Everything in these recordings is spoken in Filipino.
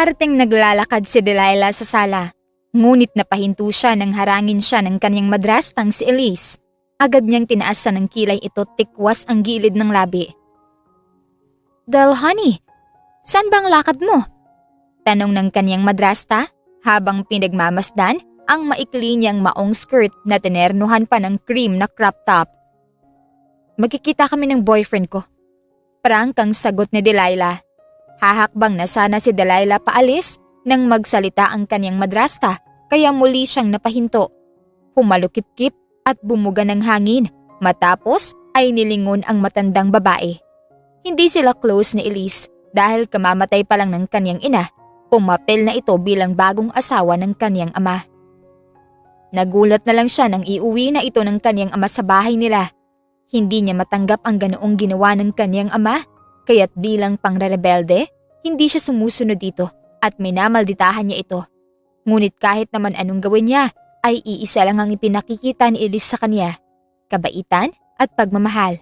Arteng naglalakad si Delilah sa sala, ngunit napahinto siya nang harangin siya ng kanyang madrastang si Elise. Agad niyang tinaasan ng kilay ito, tikwas ang gilid ng labi. Del honey, saan ba ang lakad mo? Tanong ng kanyang madrasta habang pinagmamasdan ang maikli niyang maong skirt na tinernuhan pa ng cream na crop top. Magkikita kami ng boyfriend ko. Prangkang sagot ni Delilah. Hahakbang na sana si Delilah paalis nang magsalita ang kanyang madrasta kaya muli siyang napahinto. Humalukip-kip at bumuga ng hangin matapos ay nilingon ang matandang babae. Hindi sila close ni Elise dahil kamamatay pa lang ng kanyang ina. Pumapel na ito bilang bagong asawa ng kanyang ama. Nagulat na lang siya nang iuwi na ito ng kanyang ama sa bahay nila. Hindi niya matanggap ang ganoong ginawa ng kanyang ama, kaya't bilang pangrebelde, hindi siya sumusunod dito at minamalditahan niya ito. Ngunit kahit naman anong gawin niya, ay iisa lang ang ipinakikita ni Elise sa kanya, kabaitan at pagmamahal.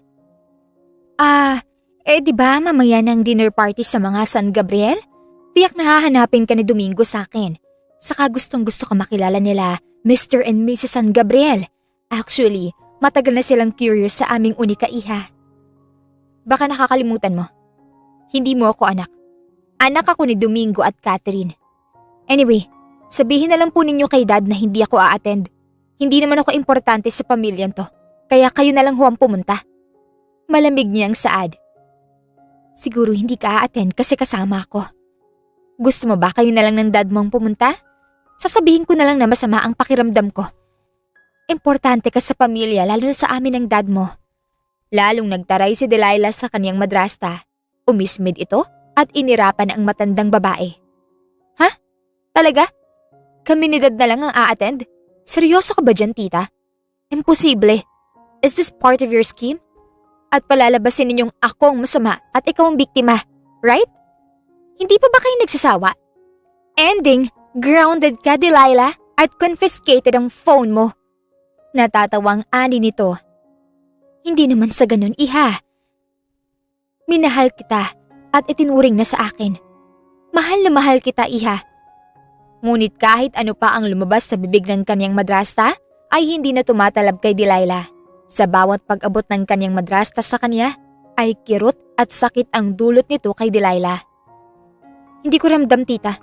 Di ba mamaya ng dinner party sa mga San Gabriel? Tiyak na hahanapin ka ni Domingo sa akin. Saka gustong gusto ka makilala nila, Mr. and Mrs. San Gabriel. Actually, matagal na silang curious sa aming unika iha. Baka nakakalimutan mo. Hindi mo ako anak. Anak ako ni Domingo at Catherine. Anyway, sabihin na lang po ninyo kay Dad na hindi ako a-attend. Hindi naman ako importante sa pamilyan to, kaya kayo na lang ho ang pumunta. Malamig niyang saad. Siguro hindi ka a-attend kasi kasama ako. Gusto mo ba kayo na lang ng dad mo ang pumunta? Sasabihin ko na lang na masama ang pakiramdam ko. Importante ka sa pamilya lalo na sa amin ng dad mo. Lalong nagtaray si Delilah sa kanyang madrasta. Umismid ito at inirapan ang matandang babae. Ha? Talaga? Kami ni Dad na lang ang a-attend? Seryoso ka ba dyan, tita? Imposible. Is this part of your scheme? At palalabasin ninyong ako ang masama at ikaw ang biktima, right? Hindi pa ba kayo nagsasawa? Ending, grounded ka, Delilah, at confiscated ang phone mo. Natatawang ani nito. Hindi naman sa ganun, iha. Minahal kita at itinuring na sa akin. Mahal na mahal kita, iha. Ngunit kahit ano pa ang lumabas sa bibig ng kanyang madrasta, ay hindi na tumatalab kay Delilah. Sa bawat pag-abot ng kanyang madrasta sa kanya, ay kirot at sakit ang dulot nito kay Delilah. Hindi ko ramdam, tita.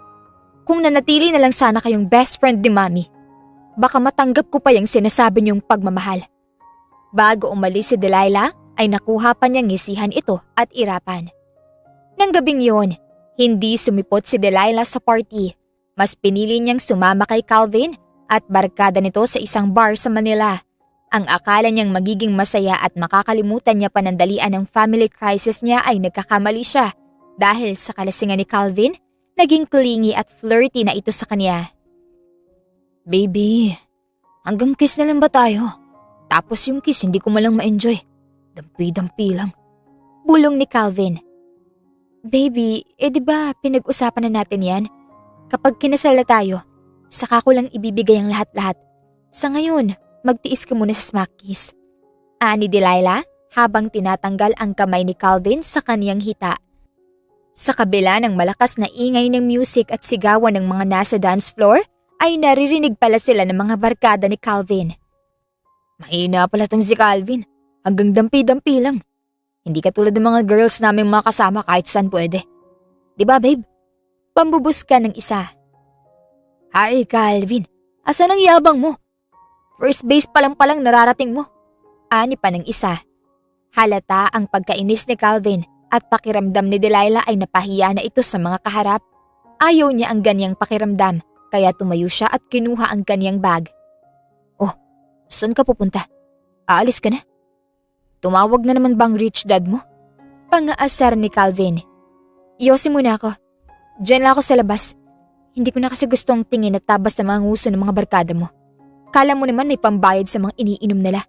Kung nanatili na lang sana kayong best friend ni Mami, baka matanggap ko pa yung sinasabi niyong pagmamahal. Bago umalis si Delilah, ay nakuha pa niyang ngisihan ito at irapan. Nang gabing yun, hindi sumipot si Delilah sa party. Mas pinili niyang sumama kay Calvin at barkada nito sa isang bar sa Manila. Ang akala niyang magiging masaya at makakalimutan niya panandalian ng family crisis niya ay nagkakamali siya dahil sa kalasingan ni Calvin, naging clingy at flirty na ito sa kanya. Baby, hanggang kiss na lang ba tayo? Tapos yung kiss hindi ko malang ma-enjoy. Dampi-dampi lang. Bulong ni Calvin. Baby, di ba pinag-usapan na natin yan? Kapag kinasal na tayo, saka ko lang ibibigay ang lahat-lahat. Sa ngayon, magtiis ka muna sa smack kiss. Ani Delilah habang tinatanggal ang kamay ni Calvin sa kaniyang hita. Sa kabila ng malakas na ingay ng music at sigawan ng mga nasa dance floor, ay naririnig pala sila ng mga barkada ni Calvin. Mahina pala tong si Calvin. Hanggang dampi-dampi lang. Hindi katulad ng mga girls naming mga kasama kahit saan pwede. Diba, babe? Pambubus ka ng isa. Hi, Calvin. Asan ang yabang mo? First base pa lang palang nararating mo. Ani pa ng isa. Halata ang pagkainis ni Calvin at pakiramdam ni Delilah ay napahiya na ito sa mga kaharap. Ayaw niya ang ganyang pakiramdam kaya tumayo siya at kinuha ang kanyang bag. Oh, saan ka pupunta? Aalis ka na? Tumawag na naman bang rich dad mo? Pangaasar ni Calvin. Iyosin muna ako. Diyan lang ako sa labas. Hindi ko na kasi gustong tingin at tabas sa mga nguso ng mga barkada mo. Kala mo naman may pambayad sa mga iniinom nila.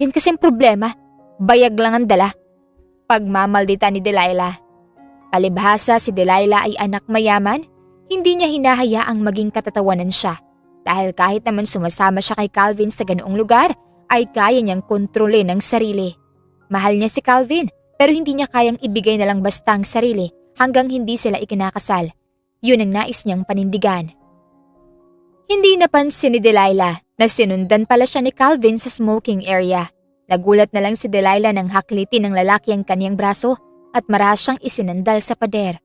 Yan kasing problema. Bayag lang ang dala. Pagmamaldita ni Delilah. Palibhasa si Delilah ay anak mayaman, hindi niya hinahayaang maging katatawanan siya. Dahil kahit naman sumasama siya kay Calvin sa ganoong lugar, ay kaya niyang kontrolin ang sarili. Mahal niya si Calvin pero hindi niya kayang ibigay na lang basta ang sarili hanggang hindi sila ikinakasal. Yun ang nais niyang panindigan. Hindi napansin ni Delilah na sinundan pala siya ni Calvin sa smoking area. Nagulat na lang si Delilah nang haklitin ng lalaki ang kaniyang braso at marahas siyang isinandal sa pader.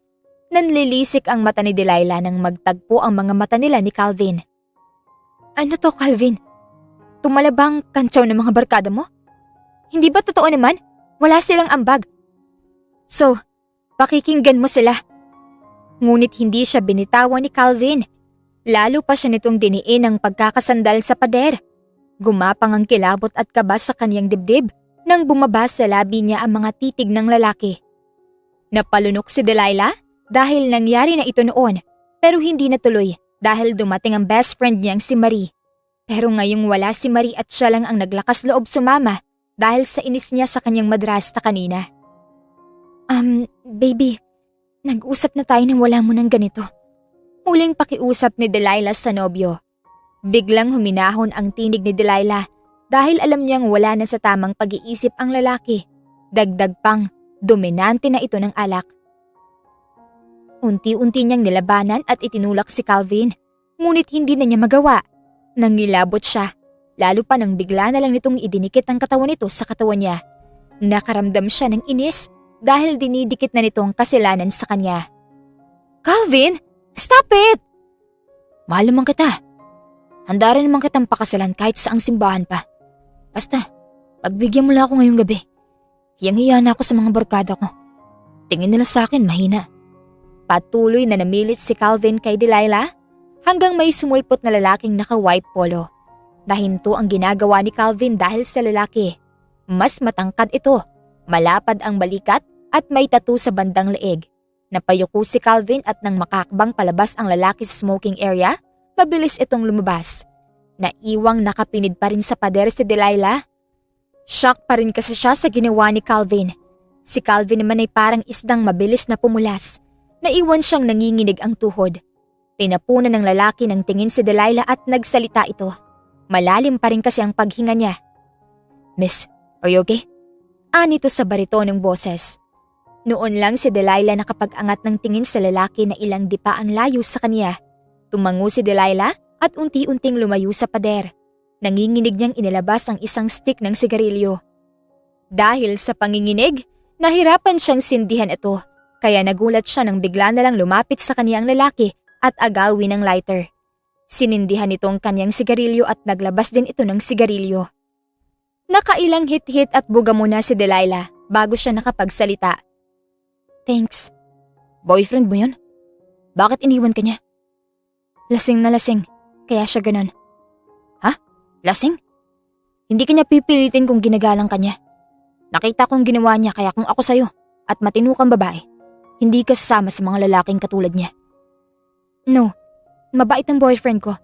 Nanlilisik ang mata ni Delilah nang magtagpo ang mga mata nila ni Calvin. Ano to, Calvin? Tumalabang kantsaw ng mga barkada mo? Hindi ba totoo naman? Wala silang ambag. So, pakikinggan mo sila. Ngunit hindi siya binitawan ni Calvin. Lalo pa siya nitong diniin ang pagkakasandal sa pader. Gumapang ang kilabot at kaba sa kaniyang dibdib nang bumaba sa labi niya ang mga titig ng lalaki. Napalunok si Delilah dahil nangyari na ito noon pero hindi natuloy dahil dumating ang best friend niyang si Marie. Pero ngayong wala si Marie at siya lang ang naglakas loob sumama dahil sa inis niya sa kanyang madrasta kanina. Baby, nag-usap na tayo nang wala mo ng ganito. Muling pakiusap ni Delilah sa nobyo. Biglang huminahon ang tinig ni Delilah dahil alam niyang wala na sa tamang pag-iisip ang lalaki. Dagdag pang, dominante na ito ng alak. Unti-unti niyang nilabanan at itinulak si Calvin, ngunit hindi na niya magawa. Nangilabot siya, lalo pa nang bigla na lang nitong idinikit ang katawan nito sa katawan niya. Nakaramdam siya ng inis dahil dinidikit na nito ang kasalanan sa kanya. Calvin, stop it! Mahal naman kita. Handa rin naman kitang pakasalan kahit saang simbahan pa. Basta, pagbigyan mo lang ako ngayong gabi. Hiyang-hiya na ako sa mga barkada ko. Tingin nila sa akin mahina. Patuloy na namilit si Calvin kay Delilah hanggang may sumulpot na lalaking naka-white polo. Nahinto ang ginagawa ni Calvin dahil sa lalaki. Mas matangkad ito, malapad ang balikat at may tattoo sa bandang leeg. Napayuko si Calvin at nang makakbang palabas ang lalaki sa smoking area, mabilis itong lumabas. Naiwang nakapinid pa rin sa pader si Delilah. Shock pa rin kasi siya sa ginawa ni Calvin. Si Calvin naman ay parang isdang mabilis na pumulas. Naiwan siyang nanginginig ang tuhod. Tinapunan ng lalaki ng tingin si Delilah at nagsalita ito. Malalim pa rin kasi ang paghinga niya. Miss, are you okay? Anito sa baritonong boses. Noon lang si Delilah nakapag-angat ng tingin sa lalaki na ilang dipa ang layo sa kanya. Tumango si Delilah at unti-unting lumayo sa pader. Nanginginig niyang inilabas ang isang stick ng sigarilyo. Dahil sa panginginig, nahirapan siyang sindihan ito. Kaya nagulat siya nang bigla na lang lumapit sa kaniyang lalaki at agawin ng lighter. Sinindihan nito ang kaniyang sigarilyo at naglabas din ito ng sigarilyo. Nakailang hit-hit at buga muna si Delilah bago siya nakapagsalita. Thanks. Boyfriend mo yun? Bakit iniwan ka niya? Lasing na lasing, kaya siya ganon. Ha? Lasing? Hindi ka niya pipilitin kung ginagalang ka niya. Nakita kong ginawa niya kaya kung ako sa'yo at matino kang babae, hindi ka sasama sa mga lalaking katulad niya. No, mabait ang boyfriend ko.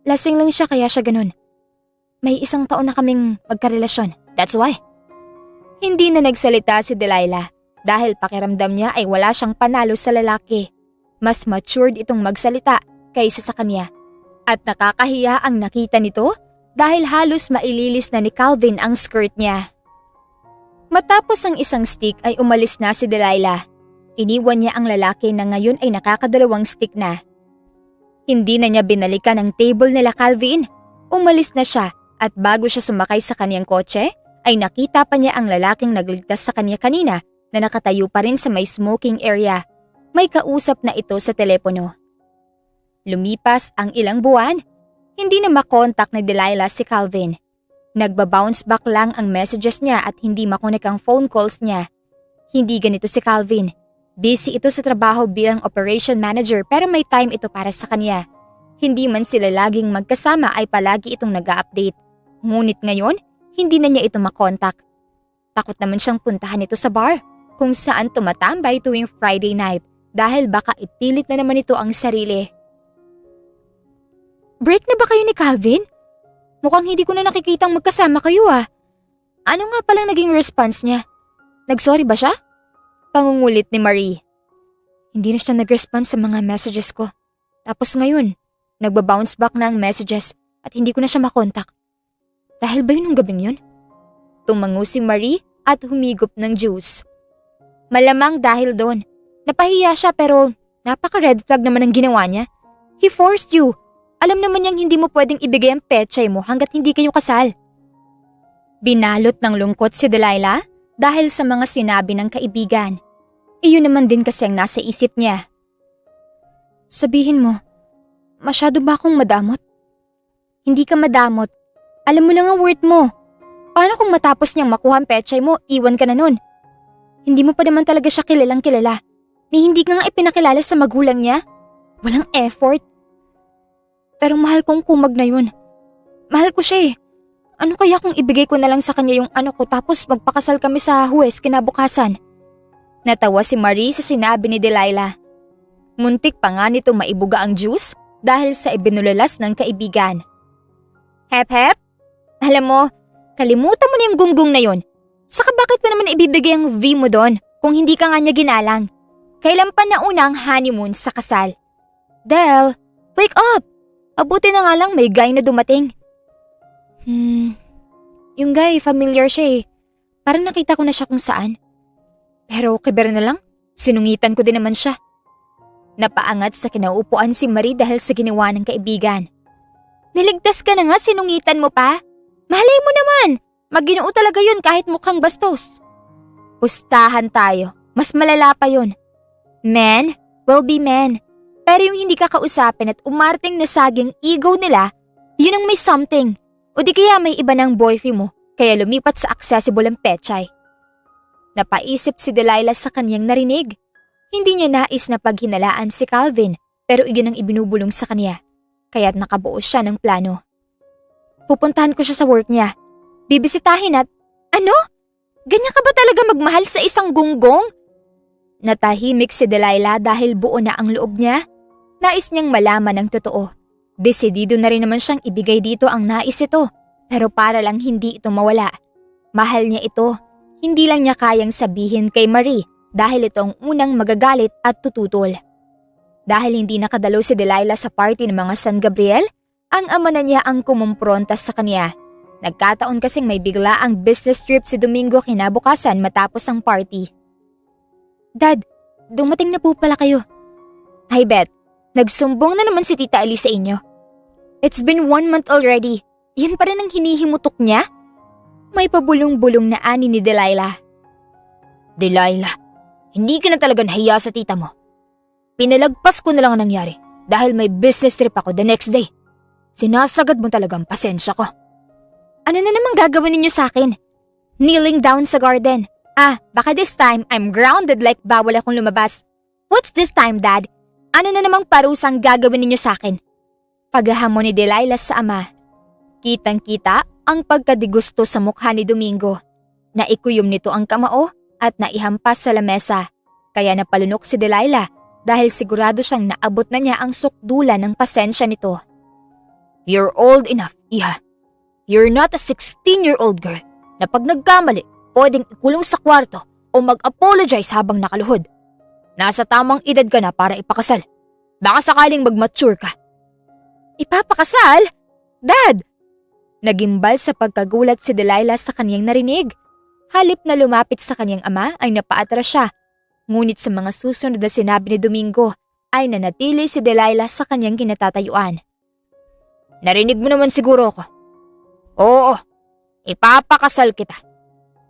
Lasing lang siya kaya siya ganon. May 1 taon na kaming magkarelasyon, that's why. Hindi na nagsalita si Delilah dahil pakiramdam niya ay wala siyang panalo sa lalaki. Mas matured itong magsalita kaysa sa kanya. At nakakahiya ang nakita nito dahil halos maililis na ni Calvin ang skirt niya. Matapos ang isang stick ay umalis na si Delilah. Iniwan niya ang lalaki na ngayon ay nakakadalawang stick na. Hindi na niya binalikan ang table nila Calvin. Umalis na siya at bago siya sumakay sa kaniyang kotse ay nakita pa niya ang lalaking nagligtas sa kanya kanina na nakatayo pa rin sa may smoking area. May kausap na ito sa telepono. Lumipas ang ilang buwan, hindi na makontak ni Delilah si Calvin. Nagba-bounce back lang ang messages niya at hindi makonek ang phone calls niya. Hindi ganito si Calvin. Busy ito sa trabaho bilang operation manager pero may time ito para sa kanya. Hindi man sila laging magkasama ay palagi itong nag-a-update. Ngunit ngayon, hindi na niya ito makontak. Takot naman siyang puntahan ito sa bar kung saan tumatambay tuwing Friday night dahil baka ipilit na naman ito ang sarili. Break na ba kayo ni Calvin? Mukhang hindi ko na nakikitang magkasama kayo ah. Ano nga palang naging response niya? Nagsorry ba siya? Pangungulit ni Marie. Hindi na siya nag-response sa mga messages ko. Tapos ngayon, nagba-bounce back na ang messages at hindi ko na siya makontak. Dahil ba yun ang gabing yun? Tumango si Marie at humigop ng juice. Malamang dahil doon. Napahiya siya pero Napaka-red flag naman ang ginawa niya. He forced you. Alam naman niyang hindi mo pwedeng ibigay ang pechay mo hanggat hindi kayo kasal. Binalot ng lungkot si Delilah dahil sa mga sinabi ng kaibigan. Iyon naman din kasi ang nasa isip niya. Sabihin mo, masyado ba akong madamot? Hindi ka madamot. Alam mo lang ang worth mo. Paano kung matapos niyang makuha ang pechay mo, iwan ka na nun? Hindi mo pa naman talaga siya kilalang kilala. Ni hindi ka nga ipinakilala sa magulang niya. Walang effort. Pero mahal kong kumag na yun. Mahal ko siya eh. Ano kaya kung ibigay ko na lang sa kanya yung ano ko tapos magpakasal kami sa huwes kinabukasan? Natawa si Marie sa sinabi ni Delilah. Muntik pa nga nito maibuga ang juice dahil sa ibinulalas ng kaibigan. Hep hep? Alam mo, kalimutan mo na yung gunggong na yun. Saka bakit pa naman ibibigay ang V mo doon kung hindi ka nga niya ginalang? Kailan pa nauna ang honeymoon sa kasal? Del, wake up! Abuti na nga lang may guy na dumating. Yung guy, familiar siya eh. Parang nakita ko na siya kung saan. Pero kiber na lang, sinungitan ko din naman siya. Napaangat sa kinaupuan si Marie dahil sa ginawa ng kaibigan. Niligtas ka na nga, sinungitan mo pa? Malay mo naman, magginoo talaga yun kahit mukhang bastos. Pustahan tayo, mas malala pa yun. Men will be men. Pero yung hindi ka kausapin at umarting na saging ego nila, yun ang may something. O di kaya may iba ng boyfriend mo, kaya lumipat sa accessible ang pechay. Napaisip si Delilah sa kanyang narinig. Hindi niya nais na paghinalaan si Calvin, pero iyon ang ibinubulong sa kanya. Kaya't nakabuo siya ng plano. Pupuntahan ko siya sa work niya. Bibisitahin at, ano? Ganyan ka ba talaga magmahal sa isang gunggong? Natahimik si Delilah dahil buo na ang loob niya. Nais niyang malaman ang totoo. Desidido na rin naman siyang ibigay dito ang nais ito, pero para lang hindi ito mawala. Mahal niya ito, hindi lang niya kayang sabihin kay Marie dahil ito ang unang magagalit at tututol. Dahil hindi nakadalo si Delilah sa party ng mga San Gabriel, ang ama na niya ang kumumpronta sa kanya. Nagkataon kasing may bigla ang business trip si Domingo kinabukasan matapos ang party. Dad, dumating na po pala kayo. Hi Beth, nagsumbong na naman si Tita Elise sa inyo. It's been 1 month already. Yan pa rin ang hinihimutok niya? May pabulong-bulong na ani ni Delilah. Delilah, hindi ka na talaga nahiya sa tita mo. Pinalagpas ko na lang ang nangyari dahil may business trip ako the next day. Sinasagad mo talagang pasensya ko. Ano na naman gagawin ninyo sa akin? Kneeling down sa garden. Baka this time I'm grounded like bawal akong lumabas. What's this time, Dad? Ano na namang parusang gagawin ninyo sa akin? Paghahamon ni Delilah sa ama. Kitang-kita ang pagkadigusto sa mukha ni Domingo. Naikuyom nito ang kamao at naihampas sa lamesa. Kaya napalunok si Delilah dahil sigurado siyang naabot na niya ang sukdulan ng pasensya nito. You're old enough, Iha. You're not a 16-year-old girl na pag nagkamali, pwedeng ikulong sa kwarto o mag-apologize habang nakaluhod. Nasa tamang edad ka na para ipakasal. Baka sakaling mag-mature ka. Ipapakasal? Dad! Nagimbal sa pagkagulat si Delilah sa kanyang narinig. Halip na lumapit sa kanyang ama ay napaatras siya. Ngunit sa mga susunod na sinabi ni Domingo ay nanatili si Delilah sa kanyang kinatatayuan. Narinig mo naman siguro ako. Oo, ipapakasal kita.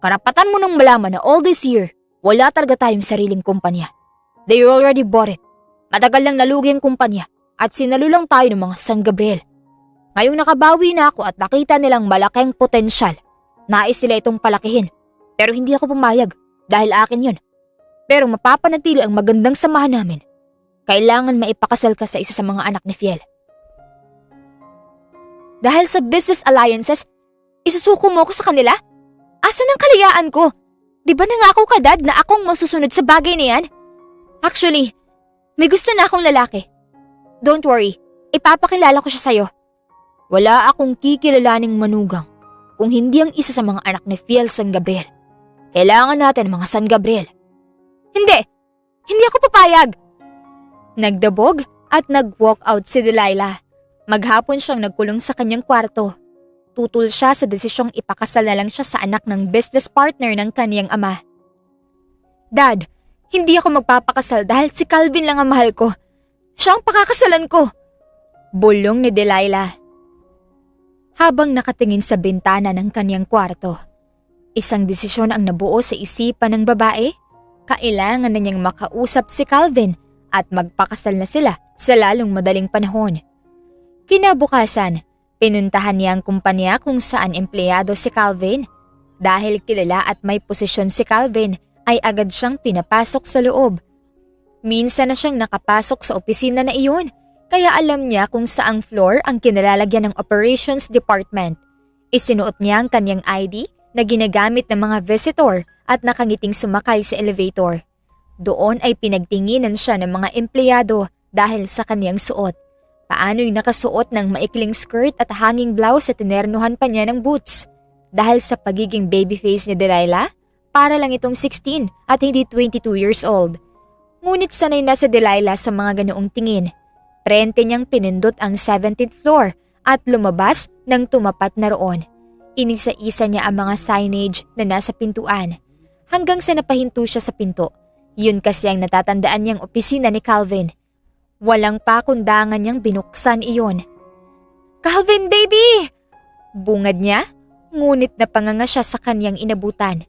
Karapatan mo nang malaman na all this year, wala talaga tayong sariling kumpanya. They already bought it. Matagal lang nalugi ang kumpanya at sinalulang tayo ng mga San Gabriel. Ngayong nakabawi na ako at nakita nilang malaking potensyal. Nais sila itong palakihin. Pero hindi ako pumayag dahil akin yun. Pero mapapanatili ang magandang samahan namin. Kailangan maipakasal ka sa isa sa mga anak ni Fiel. Dahil sa business alliances, isusuko mo ako sa kanila? Asan ang kalayaan ko? Di ba nangako ka, Dad, na akong masusunod sa bagay na yan? Actually, may gusto na akong lalaki. Don't worry, ipapakilala ko siya sa'yo. Wala akong kikilalaning manugang kung hindi ang isa sa mga anak ni Fiel San Gabriel. Kailangan natin mga San Gabriel. Hindi ako papayag. Nagdabog at nag-walk out si Delilah. Maghapon siyang nagkulong sa kanyang kwarto. Tutul siya sa desisyong ipakasal na lang siya sa anak ng business partner ng kaniyang ama. Dad, Hindi ako magpapakasal dahil si Calvin lang ang mahal ko. Siya ang pakakasalan ko. Bulong ni Delilah. Habang nakatingin sa bintana ng kanyang kwarto, isang desisyon ang nabuo sa isipan ng babae. Kailangan na niyang makausap si Calvin at magpakasal na sila sa lalong madaling panahon. Kinabukasan, pinuntahan niya ang kumpanya kung saan empleyado si Calvin. Dahil kilala at may posisyon si Calvin, ay agad siyang pinapasok sa loob. Minsan na siyang nakapasok sa opisina na iyon, kaya alam niya kung saang floor ang kinalalagyan ng operations department. Isinuot niya ang kanyang ID na ginagamit ng mga visitor at nakangiting sumakay sa elevator. Doon ay pinagtinginan siya ng mga empleyado dahil sa kanyang suot. Paano'y nakasuot ng maikling skirt at hanging blouse at tinernuhan pa niya ng boots. Dahil sa pagiging babyface ni Delilah, para lang itong 16 at hindi 22 years old. Ngunit sanay na si Delilah sa mga ganoong tingin. Prente niyang pinindot ang 17th floor at lumabas nang tumapat na roon. Inisa-isa niya ang mga signage na nasa pintuan. Hanggang sa napahinto siya sa pinto. Yun kasi ang natatandaan niyang opisina ni Calvin. Walang pakundangan niyang binuksan iyon. "Calvin, baby!" Bungad niya, ngunit napanganga siya sa kanyang inabutan.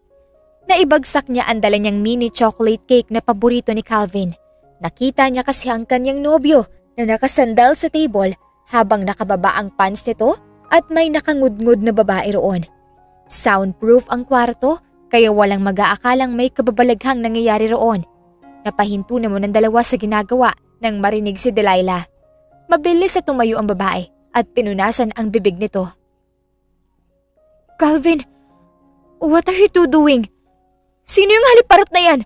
Naibagsak niya ang dala niyang mini chocolate cake na paborito ni Calvin. Nakita niya kasi ang kanyang nobyo na nakasandal sa table habang nakababa ang pants nito at may nakangudngud na babae roon. Soundproof ang kwarto kaya walang mag-aakalang may kababalaghang nangyayari roon. Napahinto naman ang dalawa sa ginagawa nang marinig si Delilah. Mabilis na tumayo ang babae at pinunasan ang bibig nito. "Calvin, what are you two doing? Sino yung haliparot na yan?"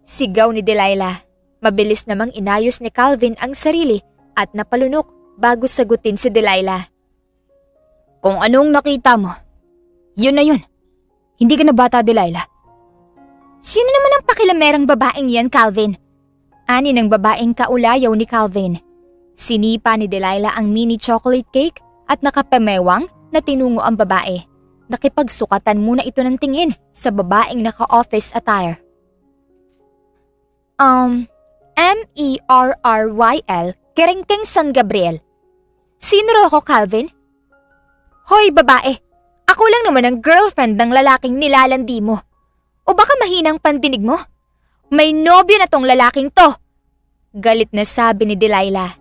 Sigaw ni Delilah. Mabilis namang inayos ni Calvin ang sarili at napalunok bago sagutin si Delilah. "Kung anong nakita mo, yun na yun. Hindi ka na bata, Delilah." "Sino naman ang pakilamerang babaeng yan, Calvin?" Ani ng babaeng kaulayaw ni Calvin. Sinipa ni Delilah ang mini chocolate cake at nakapamewang na tinungo ang babae. Nakipagsukatan muna ito ng tingin sa babaeng naka-office attire. Merryl, Kerengkeng San Gabriel. "Sino raw ako, Calvin?" "Hoy, babae! Ako lang naman ang girlfriend ng lalaking nilalandi mo. O baka mahinang pandinig mo? May nobyo na tong lalaking to!" Galit na sabi ni Delilah.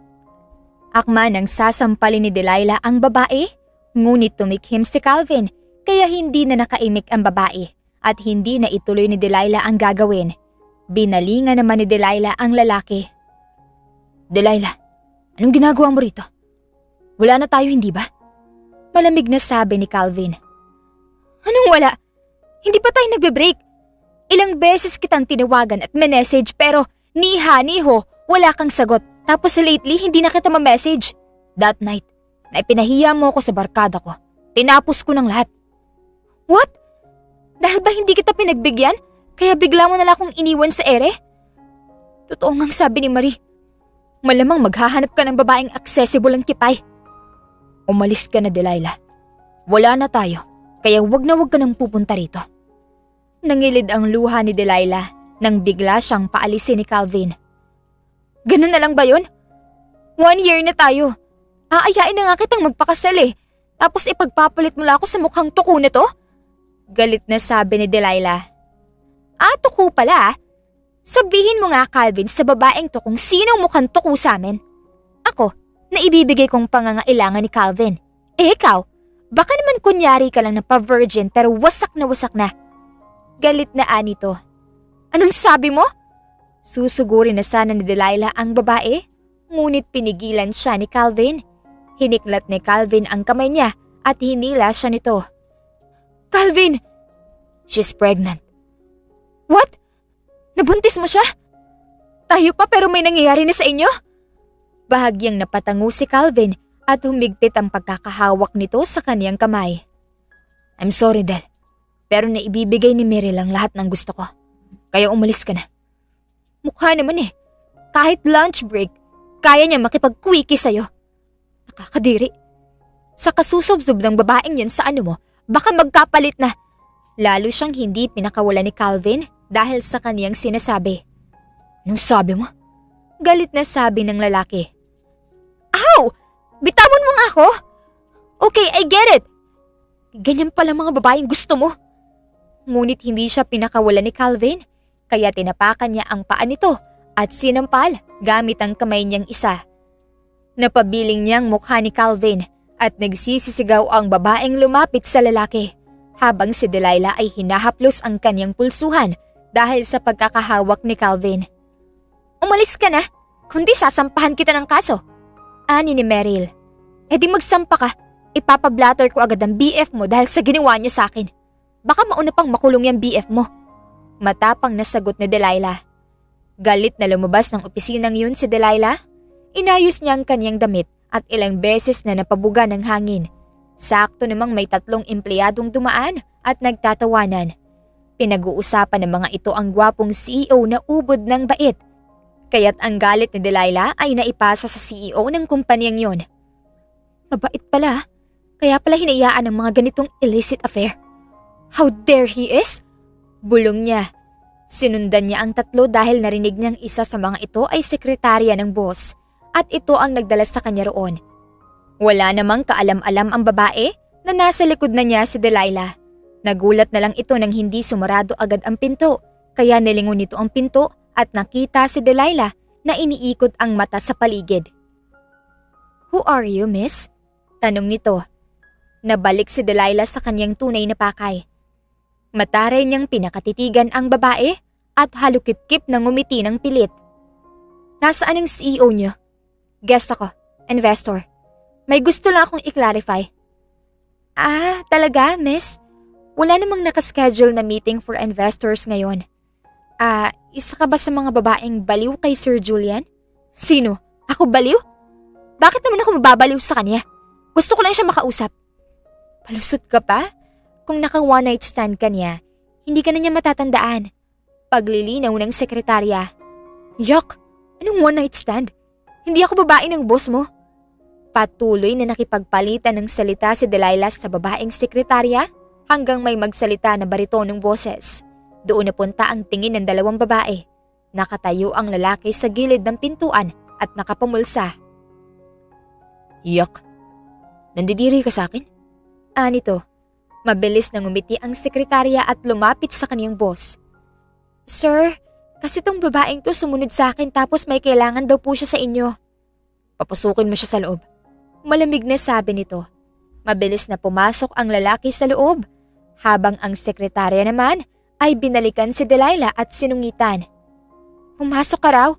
Akma nang sasampalin ni Delilah ang babae, ngunit tumikhim si Calvin kaya hindi na nakaimik ang babae at hindi na ituloy ni Delilah ang gagawin. Binalingan naman ni Delilah ang lalaki. "Delilah, anong ginagawa mo rito? Wala na tayo, hindi ba?" Malamig na sabi ni Calvin. "Anong wala? Hindi pa tayo nagbe-break. Ilang beses kitang tinawagan at message pero ni ha ni ho, wala kang sagot. Tapos lately hindi na kita ma-message. That night, na ipinahiya mo ako sa barkada ko. Tinapos ko ng lahat." "What? Dahil ba hindi kita pinagbigyan? Kaya bigla mo na lang akong iniwan sa ere?" "Totoo ngang sabi ni Marie. Malamang maghahanap ka ng babaeng accessible ang kipay." "Umalis ka na, Delilah. Wala na tayo, kaya wag na wag ka nang pupunta rito." Nangilid ang luha ni Delilah nang bigla siyang paalisin ni Calvin. "Ganun na lang ba yun? 1 year na tayo. Aayain na nga kitang magpakasal eh. Tapos ipagpapalit mo lang ako sa mukhang tuko na to?" Galit na sabi ni Delilah. Tuko pala. Sabihin mo nga, Calvin, sa babaeng to kung sinong mukhang tuko sa amin. Ako, na ibibigay kong pangangailangan ni Calvin. Ikaw, baka naman kunyari ka lang na pa-virgin pero wasak na. Galit na anito. "Anong sabi mo?" Susugurin na sana ni Delilah ang babae, ngunit pinigilan siya ni Calvin. Hiniklat ni Calvin ang kamay niya at hinila siya nito. "Calvin! She's pregnant." "What? Nabuntis mo siya? Tayo pa pero may nangyayari na sa inyo?" Bahagyang napatango si Calvin at humigpit ang pagkakahawak nito sa kaniyang kamay. "I'm sorry, Del. Pero naibibigay ni Merrill ang lahat ng gusto ko. Kaya umalis ka na." "Mukha naman eh. Kahit lunch break, kaya niya makipag-quickie sa'yo. Nakakadiri. Sa kasusubsob ng babaeng yan sa ano mo, baka magkapalit na." Lalo siyang hindi pinakawala ni Calvin dahil sa kaniyang sinasabi. Anong sabi mo? Galit na sabi ng lalaki. Ow! Bitawan mo nga ako! Okay, I get it! Ganyan pala mga babaeng gusto mo. Ngunit hindi siya pinakawalan ni Calvin, kaya tinapakan niya ang paa nito at sinampal gamit ang kamay niyang isa. Napabiling niyang mukha ni Calvin at nagsisisigaw ang babaeng lumapit sa lalaki habang si Delilah ay hinahaplos ang kanyang pulsuhan dahil sa pagkakahawak ni Calvin. Umalis ka na, kundi sasampahan kita ng kaso. Ani ni Meryl. E di magsampa ka, ipapablatter ko agad ang BF mo dahil sa ginawa niya sa akin. Baka mauna pang makulong yung BF mo. Matapang na sagot ni Delilah. Galit na lumabas ng opisinang yun si Delilah. Inayos niya ang kanyang damit at ilang beses na napabuga ng hangin. Sakto namang may 3 empleyadong dumaan at nagtatawanan. Pinag-uusapan ng mga ito ang gwapong CEO na ubod ng bait. Kaya't ang galit ni Delilah ay naipasa sa CEO ng kumpanyang yon. Mabait pala, kaya pala hinayaan ng mga ganitong illicit affair. How dare he is? Bulong niya. Sinundan niya ang 3 dahil narinig niyang isa sa mga ito ay sekretarya ng boss at ito ang nagdala sa kanya roon. Wala namang kaalam-alam ang babae na nasa likod na niya si Delilah. Nagulat na lang ito nang hindi sumarado agad ang pinto, kaya nilingon nito ang pinto at nakita si Delilah na iniikot ang mata sa paligid. Who are you, miss? Tanong nito. Nabalik si Delilah sa kanyang tunay na pakay. Mataray niyang pinakatitigan ang babae at halukip-kip na ngumiti ng pilit. Nasaan ang CEO niyo? Guest ako, investor. May gusto lang akong i-clarify. Ah, talaga, miss? Wala namang nakaschedule na meeting for investors ngayon. Isa ka ba sa mga babaeng baliw kay Sir Julian? Sino? Ako baliw? Bakit naman ako mababaliw sa kanya? Gusto ko lang siya makausap. Palusot ka pa? Kung naka one night stand ka niya, hindi ka na niya matatandaan. Paglilinaw ng sekretarya. Yuck! Anong one night stand? Hindi ako babae ng boss mo. Patuloy na nakipagpalitan ng salita si Delilah sa babaeng sekretarya hanggang may magsalita na baritonong boses. Doon napunta ang tingin ng 2 babae. Nakatayo ang lalaki sa gilid ng pintuan at nakapamulsa. Yuck! Nandidiri ka sa akin? Anito. Mabilis na ngumiti ang sekretarya at lumapit sa kaniyang boss. Sir, kasi tong babaeng to sumunod sa akin tapos may kailangan daw po siya sa inyo. Papasukin mo siya sa loob. Malamig na sabi nito. Mabilis na pumasok ang lalaki sa loob, habang ang sekretarya naman ay binalikan si Delilah at sinungitan. Pumasok ka raw?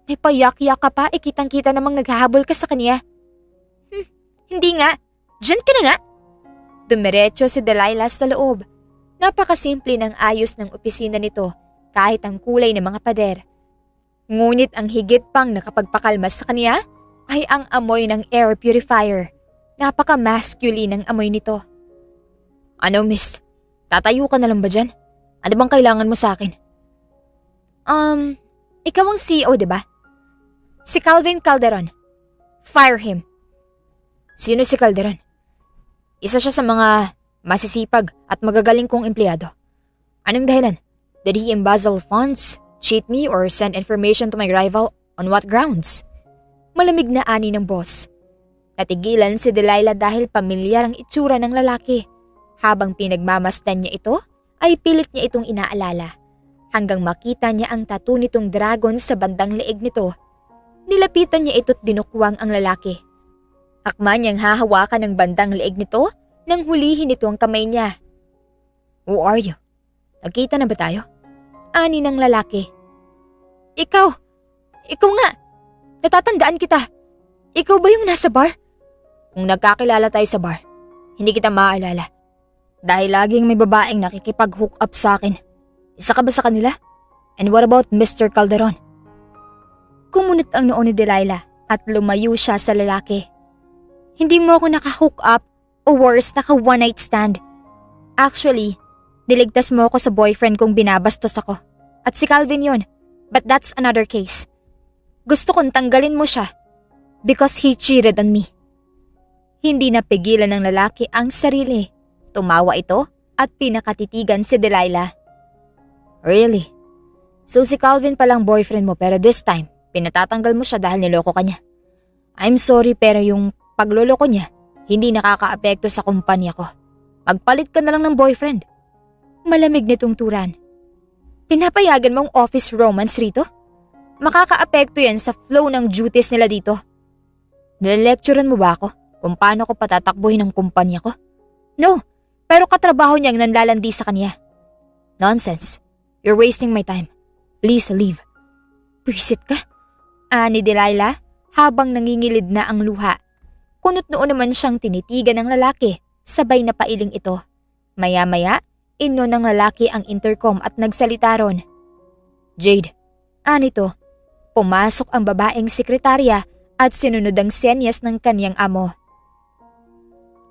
May payak-yak ka pa, kitang-kita namang naghahabol ka sa kanya. Hindi nga. Diyan ka na nga. Dumiretso si Delilah sa loob. Napakasimple ng ayos ng opisina nito kahit ang kulay ng mga pader. Ngunit ang higit pang nakapagpakalma sa kanya ay ang amoy ng air purifier. Napaka-masculine ang amoy nito. Ano, miss? Tatayo ka na lang ba dyan? Ano bang kailangan mo sa akin? Ikaw ang CEO, diba? Si Calvin Calderon. Fire him. Sino si Calderon? Isa siya sa mga masisipag at magagaling kong empleyado. Anong dahilan? Did he embezzle funds, cheat me, or send information to my rival? On what grounds? Malamig na ani ng boss. Natigilan si Delilah dahil pamilyar ang itsura ng lalaki. Habang pinagmamasdan niya ito, ay pilit niya itong inaalala. Hanggang makita niya ang tattoo nitong dragon sa bandang leeg nito. Nilapitan niya ito't dinukwang ang lalaki. Akma niyang hahawakan ng bandang leeg nito nang hulihin nito ang kamay niya. Who are you? Nagkita na ba tayo? Ani ng lalaki. Ikaw nga. Natatandaan kita. Ikaw ba yung nasa bar? Kung nagkakilala tayo sa bar, hindi kita maaalala. Dahil laging may babaeng nakikipag-hook up sa akin. Isa ka ba sa kanila? And what about Mr. Calderon? Kumunot ang noo ni Delilah at lumayo siya sa lalaki. Hindi mo ako naka-hook up o worse, naka-one night stand. Actually, niligtas mo ako sa boyfriend kong binabastos ako. At si Calvin yon, but that's another case. Gusto kong tanggalin mo siya because he cheated on me. Hindi napigilan ng lalaki ang sarili. Tumawa ito at pinakatitigan si Delilah. Really? So si Calvin palang boyfriend mo pero this time, pinatatanggal mo siya dahil niloko ka niya. I'm sorry pero yung pagloloko niya, hindi nakakaapekto sa kumpanya ko. Magpalit ka na lang ng boyfriend. Malamig nitong turan. Pinapayagan mong office romance rito? Makakaapekto yan sa flow ng duties nila dito. Nilecturean mo ba ako kung paano ko patatakbuhin ang kumpanya ko? No, pero katrabaho niyang nanlalandi sa kanya. Nonsense. You're wasting my time. Please leave. Pwisit ka? Ani Delilah habang nangingilid na ang luha. Kunot noon naman siyang tinitigan ng lalaki, sabay na pailing ito. Maya-maya, ino ng lalaki ang intercom at nagsalita ron. Jade, anito. Pumasok ang babaeng sekretarya at sinunod ang senyas ng kanyang amo.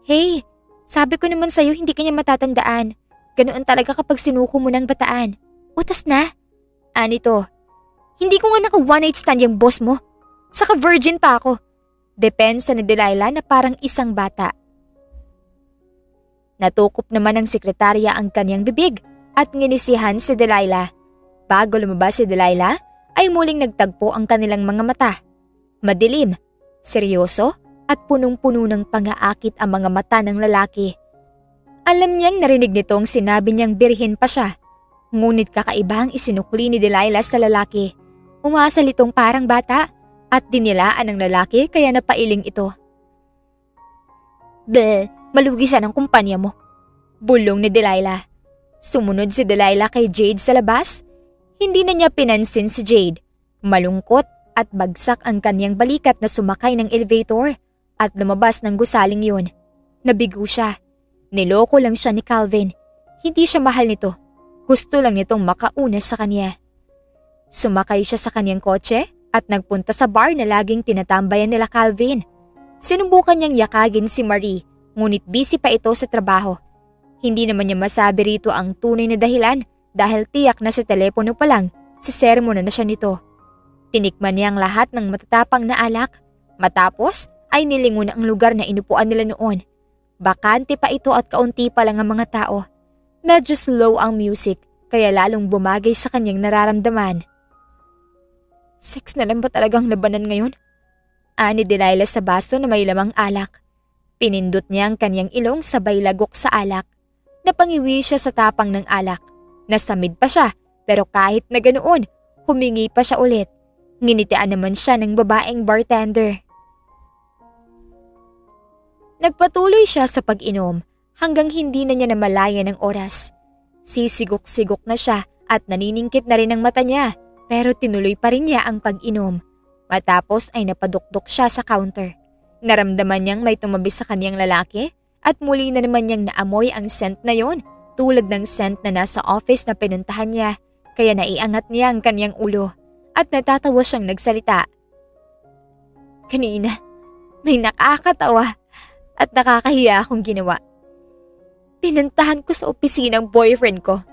Hey, sabi ko naman sa'yo hindi kanya matatandaan. Ganoon talaga kapag sinuko mo ng bataan. Utas na. Anito, hindi ko nga naka one night stand yung boss mo. Saka virgin pa ako. Depensa ni Delilah na parang isang bata. Natukop naman ng sekretarya ang kanyang bibig at nginisihan si Delilah. Bago lumabas si Delilah, ay muling nagtagpo ang kanilang mga mata. Madilim, seryoso at punong-puno ng pang-aakit ang mga mata ng lalaki. Alam niyang narinig nitong sinabi niyang birhen pa siya. Ngunit kakaiba ang isinukli ni Delilah sa lalaki. Umasal itong parang bata at dinilaan ng lalaki kaya napailing ito. Bleh, malugisan ang kumpanya mo. Bulong ni Delilah. Sumunod si Delilah kay Jade sa labas. Hindi na niya pinansin si Jade. Malungkot at bagsak ang kanyang balikat na sumakay ng elevator at lumabas ng gusaling yun. Nabigo siya. Niloko lang siya ni Calvin. Hindi siya mahal nito. Gusto lang nitong makauna sa kanya. Sumakay siya sa kanyang kotse at nagpunta sa bar na laging tinatambayan nila Calvin. Sinubukan niyang yakagin si Marie, ngunit busy pa ito sa trabaho. Hindi naman niya masabi rito ang tunay na dahilan dahil tiyak na sa telepono pa lang, sisermona na siya nito. Tinikman niya ang lahat ng matatapang na alak. Matapos ay nilingon ang lugar na inupuan nila noon. Bakante pa ito at kaunti pa lang ang mga tao. Medyo slow ang music kaya lalong bumagay sa kanyang nararamdaman. Sex na lang ba talagang labanan ngayon? Ani Delilah sa baso na may lamang alak. Pinindot niya ang kanyang ilong sabay lagok sa alak. Napangiwi siya sa tapang ng alak. Nasamid pa siya pero kahit na ganoon, humingi pa siya ulit. Nginitian naman siya ng babaeng bartender. Nagpatuloy siya sa pag-inom hanggang hindi na niya namalayan ng oras. Sisigok-sigok na siya at naniningkit na rin ang mata niya pero tinuloy pa rin niya ang pag-inom. Matapos ay napadukdok siya sa counter. Naramdaman niyang may tumabi sa kanyang lalaki at muli na naman niyang naamoy ang scent na yon tulad ng scent na nasa office na pinuntahan niya kaya naiangat niya ang kanyang ulo at natatawa siyang nagsalita. Kanina, may nakakatawa at nakakahiya akong ginawa. Pinuntahan ko sa opisina ang boyfriend ko.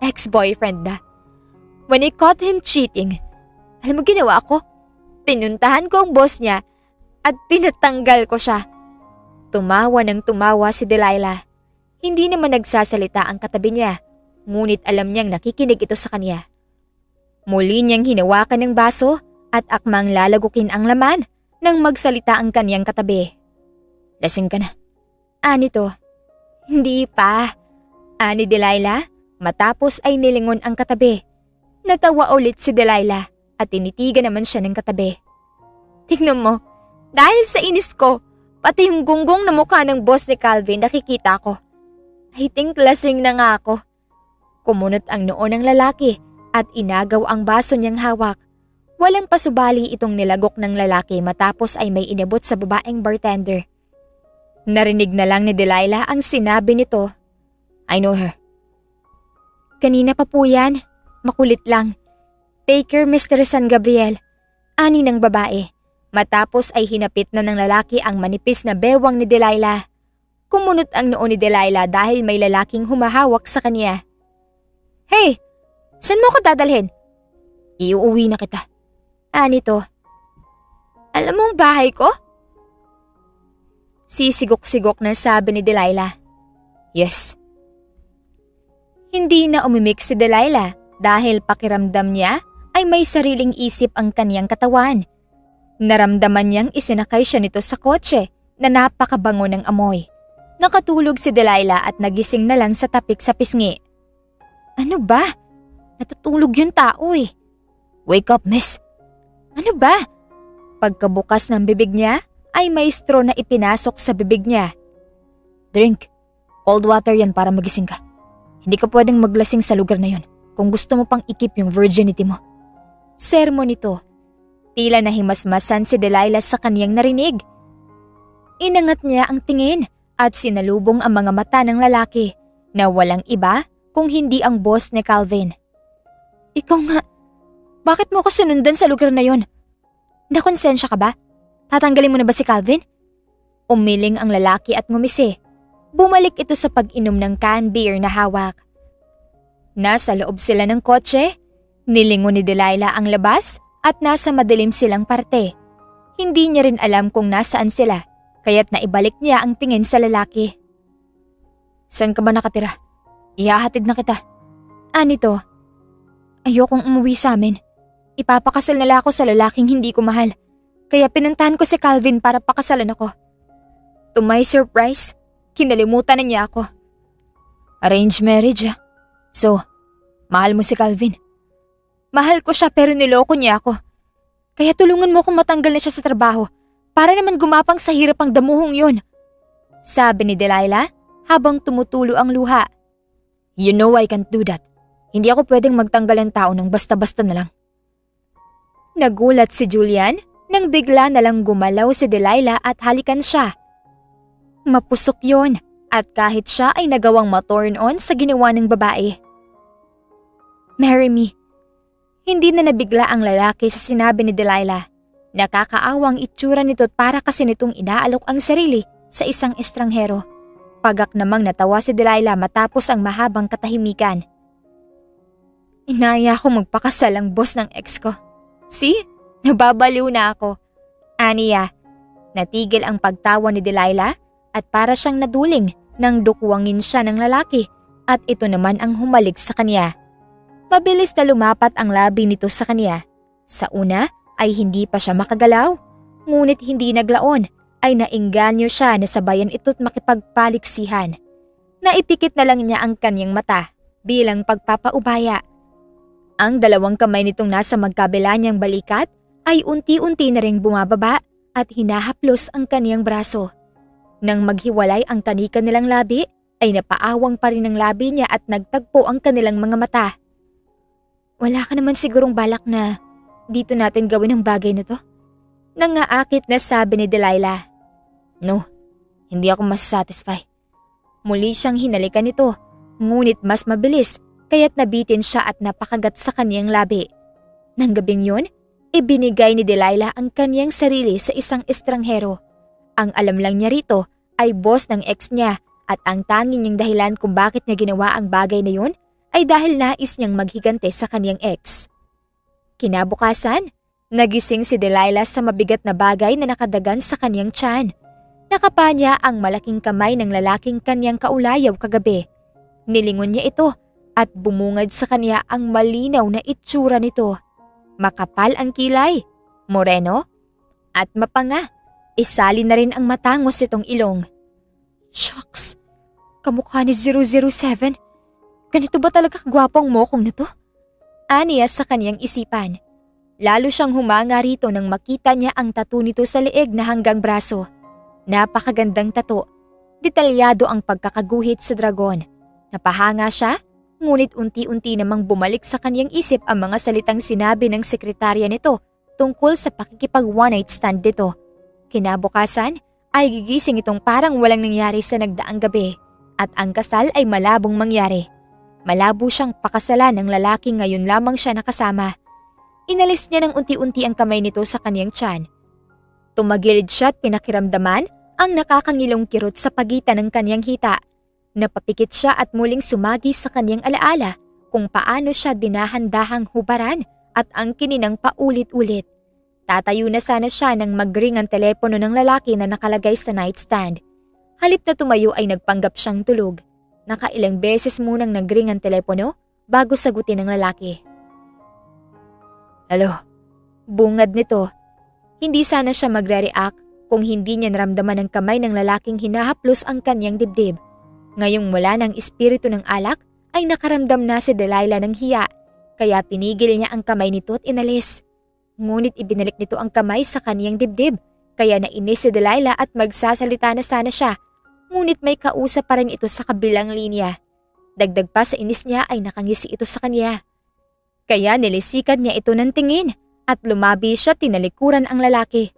Ex-boyfriend na. When I caught him cheating, alam mo ginawa ko? Pinuntahan ko ang boss niya at pinatanggal ko siya. Tumawa ng tumawa si Delilah. Hindi naman nagsasalita ang katabi niya, ngunit alam niyang nakikinig ito sa kanya. Muli niyang hinawakan ng baso at akmang lalagukin ang laman nang magsalita ang kanyang katabi. Lasing ka na. Anito. Hindi pa. Ani Delilah, matapos ay nilingon ang katabi. Natawa ulit si Delilah at tinitigan naman siya ng katabi. Tignan mo, dahil sa inis ko, pati yung gunggong na mukha ng boss ni Calvin nakikita ko. I think lasing na nga ako. Kumunot ang noo ng lalaki at inagaw ang baso niyang hawak. Walang pasubali itong nilagok ng lalaki matapos ay may inabot sa babaeng bartender. Narinig na lang ni Delilah ang sinabi nito. I know her. Kanina pa po yan. Makulit lang. Take care, Mr. San Gabriel. Ani ng babae. Matapos ay hinapit na ng lalaki ang manipis na bewang ni Delilah. Kumunot ang noo ni Delilah dahil may lalaking humahawak sa kanya. Hey! Saan mo ko dadalhin? Iuuwi na kita. Anito. Alam mo ang bahay ko? Sisigok-sigok na sabi ni Delilah. Yes. Hindi na umimik si Delilah dahil pakiramdam niya ay may sariling isip ang kaniyang katawan. Naramdaman niyang isinakay siya nito sa kotse na napakabango ng amoy. Nakatulog si Delilah at nagising na lang sa tapik sa pisngi. Ano ba? Natutulog yung tao eh. Wake up, miss. Ano ba? Pagkabukas ng bibig niya ay may straw na ipinasok sa bibig niya. Drink. Cold water yan para magising ka. Hindi ka pwedeng maglasing sa lugar na yon kung gusto mo pang ikip yung virginity mo. Sermon nito. Tila nahimasmasan si Delilah sa kaniyang narinig. Inangat niya ang tingin at sinalubong ang mga mata ng lalaki na walang iba kung hindi ang boss ni Calvin. Ikaw nga, bakit mo ko sinundan sa lugar na yon? Nakonsensya ka ba? Tatanggalin mo na ba si Calvin? Umiling ang lalaki at ngumisi. Bumalik ito sa pag-inom ng canned beer na hawak. Nasa loob sila ng kotse. Nilingon ni Delilah ang labas at nasa madilim silang parte. Hindi niya rin alam kung nasaan sila, kaya't naibalik niya ang tingin sa lalaki. Saan ka ba nakatira? Ihahatid na kita. Anito, ayokong umuwi sa amin. Ipapakasal nila ako sa lalaking hindi ko mahal, kaya pinuntahan ko si Calvin para pakasalan ako. To my surprise, kinalimutan na niya ako. Arranged marriage ah. So, mahal mo si Calvin? Mahal ko siya pero niloko niya ako. Kaya tulungan mo kung matanggal na siya sa trabaho para naman gumapang sa hirap ang damuhong yun. Sabi ni Delilah habang tumutulo ang luha. You know I can't do that. Hindi ako pwedeng magtanggal ng tao ng basta-basta na lang. Nagulat si Julian nang bigla na lang gumalaw si Delilah at halikan siya. Mapusok yon at kahit siya ay nagawang ma-turn on sa ginawa ng babae. Marry me. Hindi na nabigla ang lalaki sa sinabi ni Delilah. Nakakaawang itsura nito para kasi nitong inaalok ang sarili sa isang estranghero. Pagak namang natawa si Delilah matapos ang mahabang katahimikan. Inaya ko magpakasal ang boss ng ex ko. See? Nababaliw na ako. Aniya, natigil ang pagtawa ni Delilah at para siyang naduling nang dukwangin siya ng lalaki at ito naman ang humalik sa kanya. Mabilis na lumapat ang labi nito sa kanya. Sa una ay hindi pa siya makagalaw, ngunit hindi naglaon ay nainganyo siya na sabayan ito't makipagpaliksihan. Naipikit na lang niya ang kanyang mata bilang pagpapaubaya. Ang dalawang kamay nitong nasa magkabila niyang balikat ay unti-unti na ring bumababa at hinahaplos ang kaniyang braso. Nang maghiwalay ang tanika nilang labi ay napaawang pa rin ang labi niya at nagtagpo ang kanilang mga mata. Wala ka naman sigurong balak na dito natin gawin ang bagay na to? Nangaakit na sabi ni Delilah. No, hindi ako masasatisfy. Muli siyang hinalikan nito, ngunit mas mabilis kaya't nabitin siya at napakagat sa kaniyang labi. Nang gabing yun, ibinigay ni Delilah ang kaniyang sarili sa isang estranghero. Ang alam lang niya rito ay boss ng ex niya at ang tanging niyang dahilan kung bakit niya ginawa ang bagay na yun ay dahil nais niyang maghigante sa kaniyang ex. Kinabukasan, nagising si Delilah sa mabigat na bagay na nakadagan sa kaniyang tiyan. Nakapa niya ang malaking kamay ng lalaking kaniyang kaulayaw kagabi. Nilingon niya ito at bumungad sa kaniya ang malinaw na itsura nito. Makapal ang kilay, moreno, at mapanga. Isali na rin ang matangos itong ilong. Shucks, kamukha ni 007. Ganito ba talaga kagwapo ang mokong na to? Aniya sa kaniyang isipan. Lalo siyang humanga rito nang makita niya ang tattoo nito sa leeg na hanggang braso. Napakagandang tattoo. Detalyado ang pagkakaguhit sa dragon. Napahanga siya, ngunit unti-unti namang bumalik sa kaniyang isip ang mga salitang sinabi ng sekretarya nito tungkol sa pakikipag one-night stand nito. Kinabukasan ay gigising itong parang walang nangyari sa nagdaang gabi at ang kasal ay malabong mangyari. Malabo siyang pakasalan ng lalaki ngayon lamang siya nakasama. Inalis niya ng unti-unti ang kamay nito sa kaniyang tiyan. Tumagilid siya at pinakiramdaman ang nakakangilong kirot sa pagitan ng kaniyang hita. Napapikit siya at muling sumagi sa kaniyang alaala kung paano siya dinahandahang hubaran at angkinin ng paulit-ulit. Tatayo na sana siya nang mag-ring ang telepono ng lalaki na nakalagay sa nightstand. Halip na tumayo ay nagpanggap siyang tulog. Nakailang beses munang nag-ring ang telepono bago sagutin ng lalaki. Hello, bungad nito. Hindi sana siya magre-react kung hindi niya naramdaman ng kamay ng lalaking hinahaplos ang kanyang dibdib. Ngayong wala ng espiritu ng alak ay nakaramdam na si Delilah ng hiya, kaya pinigil niya ang kamay nito at inalis. Ngunit ibinalik nito ang kamay sa kanyang dibdib, kaya nainis si Delilah at magsasalita na sana siya. Ngunit may kausap pa rin ito sa kabilang linya. Dagdag pa sa inis niya ay nakangisi ito sa kanya. Kaya nilisikan niya ito ng tingin at lumabi siya tinalikuran ang lalaki.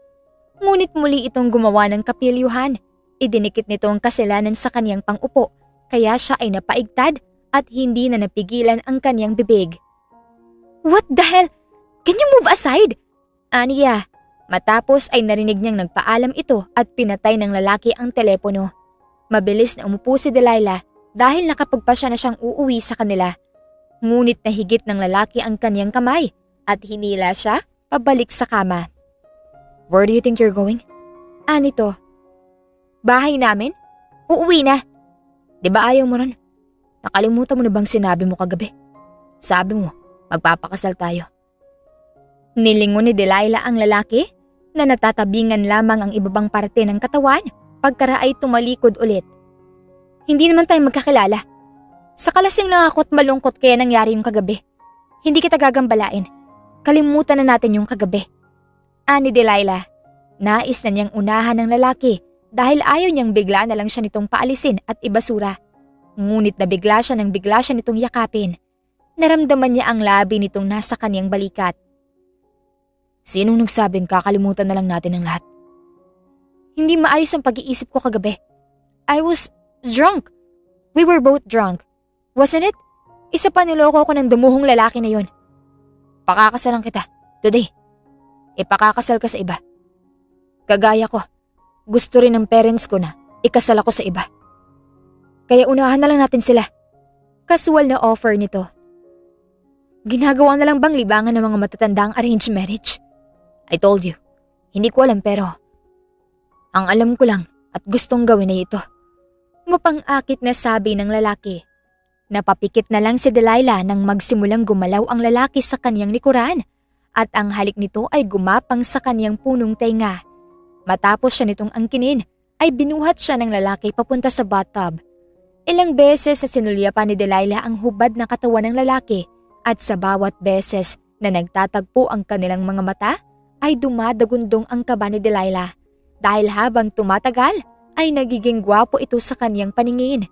Ngunit muli itong gumawa ng kapilyuhan. Idinikit nito ang kasalanan sa kanyang pangupo, kaya siya ay napaigtad at hindi na napigilan ang kanyang bibig. What the hell? Can you move aside? Aniya. Matapos ay narinig niyang nagpaalam ito at pinatay ng lalaki ang telepono. Mabilis na umupo si Delilah dahil nakapagpasya na siyang uuwi sa kanila. Ngunit nahigit ng lalaki ang kanyang kamay at hinila siya pabalik sa kama. Where do you think you're going? Anito. Bahay namin? Uuwi na. Di ba ayaw mo ron? Nakalimutan mo na bang sinabi mo kagabi? Sabi mo, magpapakasal tayo. Nilingon ni Delilah ang lalaki na natatabingan lamang ang ibabang parte ng katawan pagkara ay tumalikod ulit. Hindi naman tayo magkakilala. Sa kalasing lang ako at malungkot kaya nangyari yung kagabi. Hindi kita gagambalain. Kalimutan na natin yung kagabi. Ani Delilah, nais na niyang unahan ng lalaki dahil ayaw niyang bigla na lang siya nitong paalisin at ibasura. Ngunit nabigla siya nitong yakapin. Naramdaman niya ang labi nitong nasa kaniyang balikat. Sinong nagsabing kakalimutan na lang natin ang lahat? Hindi maayos ang pag-iisip ko kagabi. I was drunk. We were both drunk. Wasn't it? Isa pa niloko ko ng dumuhong lalaki na yon. Pakakasalan kita. Today. Ipakakasal ka sa iba. Kagaya ko. Gusto rin ng parents ko na ikasal ako sa iba. Kaya unahan na lang natin sila. Casual na offer nito. Ginagawa na lang bang libangan ng mga matatanda ang arranged marriage? I told you. Hindi ko alam pero ang alam ko lang at gustong gawin ay ito. Mapang-akit na sabi ng lalaki. Napapikit na lang si Delilah nang magsimulang gumalaw ang lalaki sa kanyang likuran at ang halik nito ay gumapang sa kanyang punong tenga. Matapos siya nitong angkinin ay binuhat siya ng lalaki papunta sa bathtub. Ilang beses sa sinulya pa ni Delilah ang hubad na katawan ng lalaki at sa bawat beses na nagtatagpo ang kanilang mga mata ay dumadagundong ang kaba ni Delilah dahil habang tumatagal ay nagiging gwapo ito sa kanyang paningin.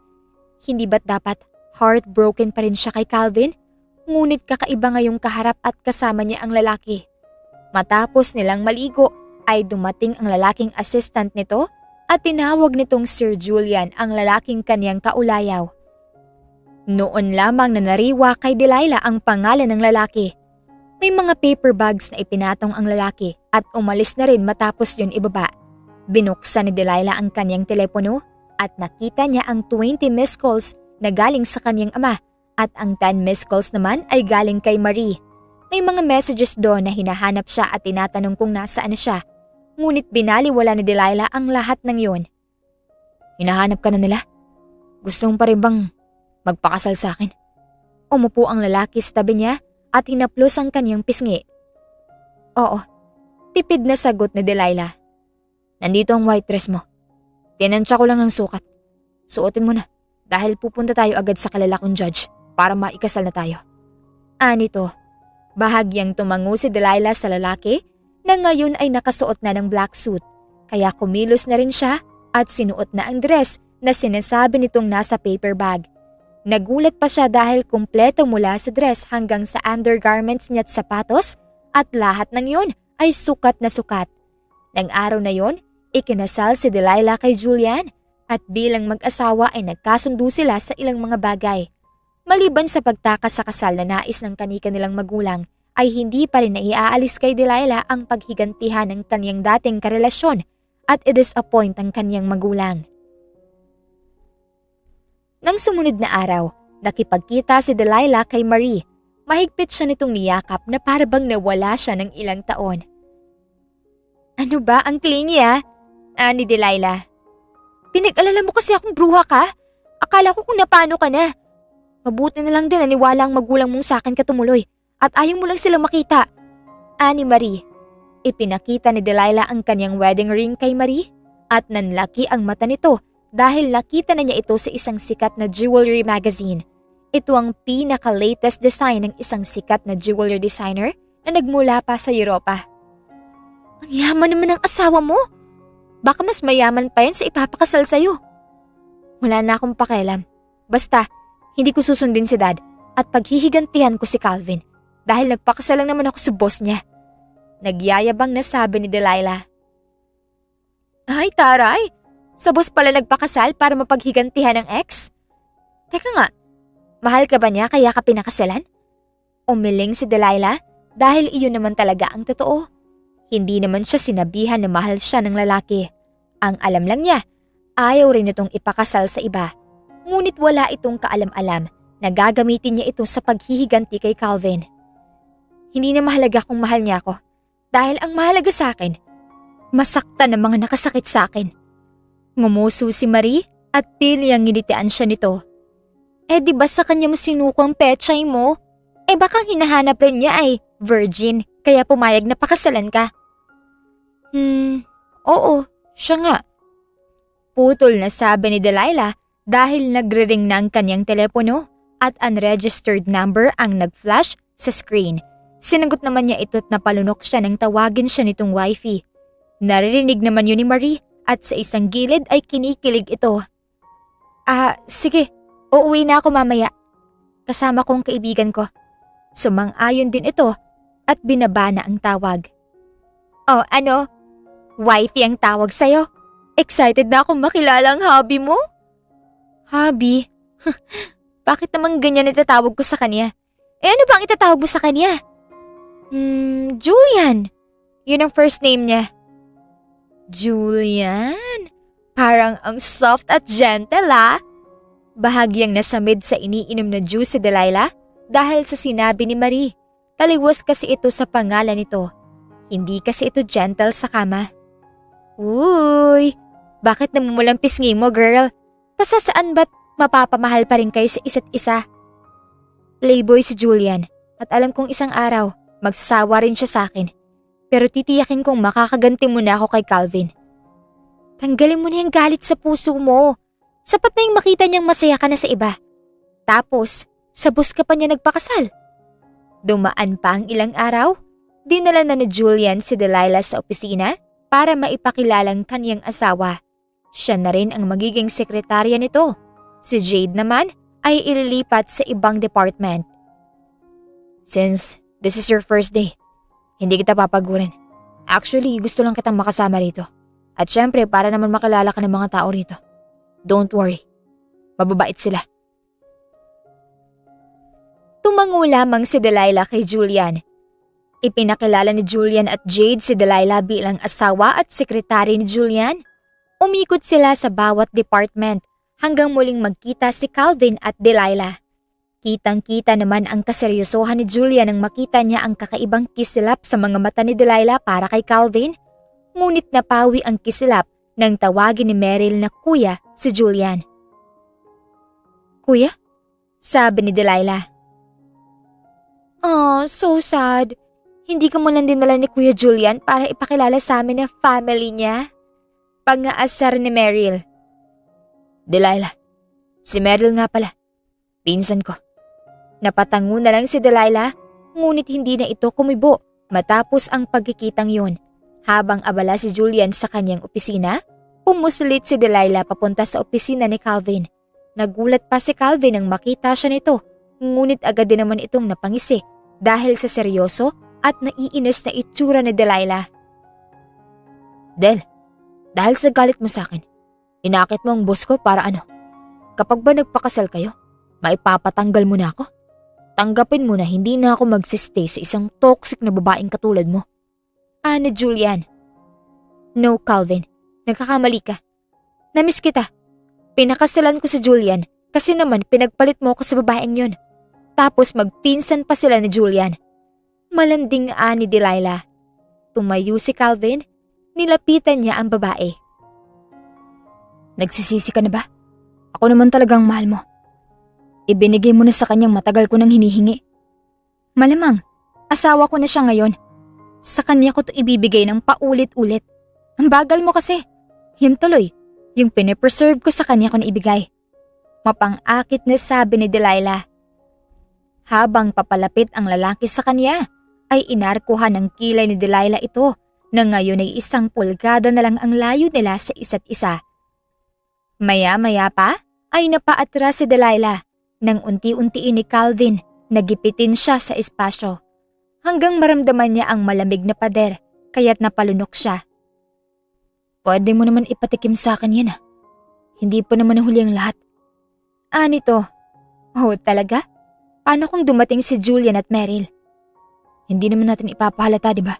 Hindi ba't dapat heartbroken pa rin siya kay Calvin? Ngunit kakaiba ngayong kaharap at kasama niya ang lalaki. Matapos nilang maligo ay dumating ang lalaking assistant nito at tinawag nitong Sir Julian ang lalaking kanyang kaulayaw. Noon lamang na nariwa kay Delilah ang pangalan ng lalaki. May mga paper bags na ipinatong ang lalaki at umalis na rin matapos yun ibaba. Binuksan ni Delilah ang kanyang telepono at nakita niya ang 20 missed calls na galing sa kanyang ama at ang 10 missed calls naman ay galing kay Marie. May mga messages doon na hinahanap siya at tinatanong kung nasaan na siya. Ngunit binaliwala ni Delilah ang lahat ng yun. Hinahanap ka na nila? Gusto mo pa rin bang magpakasal sa akin? Umupo ang lalaki sa tabi niya at hinaplos ang kanyang pisngi. Oo, tipid na sagot ni Delilah. Nandito ang white dress mo. Tinansya ko lang ng sukat. Suotin mo na dahil pupunta tayo agad sa kalalakong judge para maikasal na tayo. Anito, bahagyang tumango si Delilah sa lalaki na ngayon ay nakasuot na ng black suit. Kaya kumilos na rin siya at sinuot na ang dress na sinasabi nitong nasa paper bag. Nagulat pa siya dahil kumpleto mula sa dress hanggang sa undergarments niya at sapatos at lahat ng yun ay sukat na sukat. Nang araw na yon, ikinasal si Delilah kay Julian at bilang mag-asawa ay nagkasundo sila sa ilang mga bagay. Maliban sa pagtakas sa kasal na nais ng kanika nilang magulang, ay hindi pa rin naiaalis kay Delilah ang paghigantihan ng kanyang dating karelasyon at i-disappoint ang kanyang magulang. Nang sumunod na araw, nakipagkita si Delilah kay Marie. Mahigpit siya nitong niyakap na parabang nawala siya ng ilang taon. Ano ba ang clingy ni Delilah. Pinag-alala mo kasi akong bruha ka? Akala ko kung napano ka na. Mabuti na lang din naniwala ang magulang mong sa akin ka tumuloy at ayaw mo lang silang makita. Ani Marie. Ipinakita ni Delilah ang kanyang wedding ring kay Marie at nanlaki ang mata nito dahil nakita na niya ito sa isang sikat na jewelry magazine. Ito ang pinaka-latest design ng isang sikat na jewelry designer na nagmula pa sa Europa. Ang yaman naman ng asawa mo. Baka mas mayaman pa yan sa ipapakasal sa'yo. Wala na akong pakialam. Basta, hindi ko susundin si Dad at paghihigantihan ko si Calvin dahil nagpakasal lang naman ako sa boss niya. Nagyayabang na sabi ni Delilah. Ay taray, sa boss pala nagpakasal para mapaghigantihan ng ex? Teka nga, mahal ka ba niya kaya ka pinakasalan? Umiling si Delilah dahil iyon naman talaga ang totoo. Hindi naman siya sinabihan na mahal siya ng lalaki. Ang alam lang niya, ayaw rin itong ipakasal sa iba. Ngunit wala itong kaalam-alam na gagamitin niya ito sa paghihiganti kay Calvin. Hindi na mahalaga kung mahal niya ako. Dahil ang mahalaga sa akin, masaktan ng mga nakasakit sa akin. Ngumuso si Marie at piliyang nginitian siya nito. Di ba sa kanya mo sinuko ang pechay mo? Baka ang hinahanap rin niya ay virgin, kaya pumayag na pakasalan ka. Oo, siya nga. Putol na sabi ni Delilah dahil nagre-ring na ang kanyang telepono at unregistered number ang nag-flash sa screen. Sinagot naman niya ito at napalunok siya nang tawagin siya nitong wifey. Naririnig naman yun ni Marie at sa isang gilid ay kinikilig ito. Sige, uuwi na ako mamaya. Kasama kong kaibigan ko. Sumang-ayon din ito at binaba na ang tawag. Oh, ano? Wifey ang tawag sa'yo? Excited na akong makilala ang hobby mo? Hobby? Bakit naman ganyan itatawag ko sa kanya? Ano ba ang itatawag mo sa kanya? Julian. Yun ang first name niya. Julian? Parang ang soft at gentle Bahagyang nasamid sa iniinom na juice si Delilah dahil sa sinabi ni Marie. Taliwas kasi ito sa pangalan nito. Hindi kasi ito gentle sa kama. Uy, bakit namumulang pisngi mo, girl? Pasasaan ba't mapapamahal pa rin kayo sa isa't isa? Playboy si Julian at alam kong isang araw, magsasawa rin siya sa akin. Pero titiyakin kong makakaganti mo na ako kay Calvin. Tanggalin mo na yung galit sa puso mo. Sapat na yung makita niyang masaya ka na sa iba. Tapos, sa bus ka pa niya nagpakasal. Dumaan pa ang ilang araw, dinala na ni Julian si Delilah sa opisina para maipakilalang kanyang asawa. Siya na rin ang magiging sekretarya nito. Si Jade naman ay ililipat sa ibang department. Since this is your first day, hindi kita papagurin. Actually, gusto lang kitang makasama rito. At syempre, para naman makilala ka ng mga tao rito. Don't worry. Mababait sila. Tumango lamang si Delilah kay Julian. Ipinakilala ni Julian at Jade si Delilah bilang asawa at sekretary ni Julian. Umikot sila sa bawat department hanggang muling magkita si Calvin at Delilah. Kitang-kita naman ang kaseryosohan ni Julian nang makita niya ang kakaibang kislap sa mga mata ni Delilah para kay Calvin. Ngunit napawi ang kislap nang tawagin ni Meryl na kuya si Julian. Kuya? Sabi ni Delilah. Oh, so sad. Hindi ka mo lang dinala ni Kuya Julian para ipakilala sa amin na family niya? Pang-aasar ni Meryl. Delilah, si Meryl nga pala. Pinsan ko. Napatango na lang si Delilah, ngunit hindi na ito kumibo matapos ang pagkikitang yun. Habang abala si Julian sa kanyang opisina, pumuslit si Delilah papunta sa opisina ni Calvin. Nagulat pa si Calvin nang makita siya nito, ngunit agad din naman itong napangisi dahil sa seryoso at naiinis na itsura ni Delilah. Del, dahil sa galit mo sa akin, inakit mo ang boss ko para ano? Kapag ba nagpakasal kayo, maipapatanggal mo na ako? Tanggapin mo na hindi na ako magsistay sa isang toxic na babaeng katulad mo. Ana Julian. No, Calvin. Nagkakamali ka. Namiss kita. Pinakasalan ko si Julian kasi naman pinagpalit mo ako sa babaeng yun. Tapos magpinsan pa sila ni Julian. Malanding ni Delilah. Tumayo si Calvin. Nilapitan niya ang babae. Nagsisisi ka na ba? Ako naman talagang mahal mo. Ibinigay mo na sa kanyang matagal ko nang hinihingi. Malamang, asawa ko na siya ngayon. Sa kanya ko to ibibigay ng paulit-ulit. Ang bagal mo kasi. Yun tuloy, yung pinipreserve ko sa kanya ko na ibigay. Mapang-akit na sabi ni Delilah. Habang papalapit ang lalaki sa kanya, ay inarkuhan ng kilay ni Delilah ito na ngayon ay 1 pulgada na lang ang layo nila sa isa't isa. Maya-maya pa ay napaatras si Delilah nang unti-untiin ni Calvin nagipitin siya sa espasyo. Hanggang maramdaman niya ang malamig na pader kaya't napalunok siya. Pwede mo naman ipatikim sa akin yan. Hindi pa naman nahuli ang lahat. Nito. Oh, talaga? Paano kung dumating si Julian at Meryl? Hindi naman natin ipapahalata, di ba?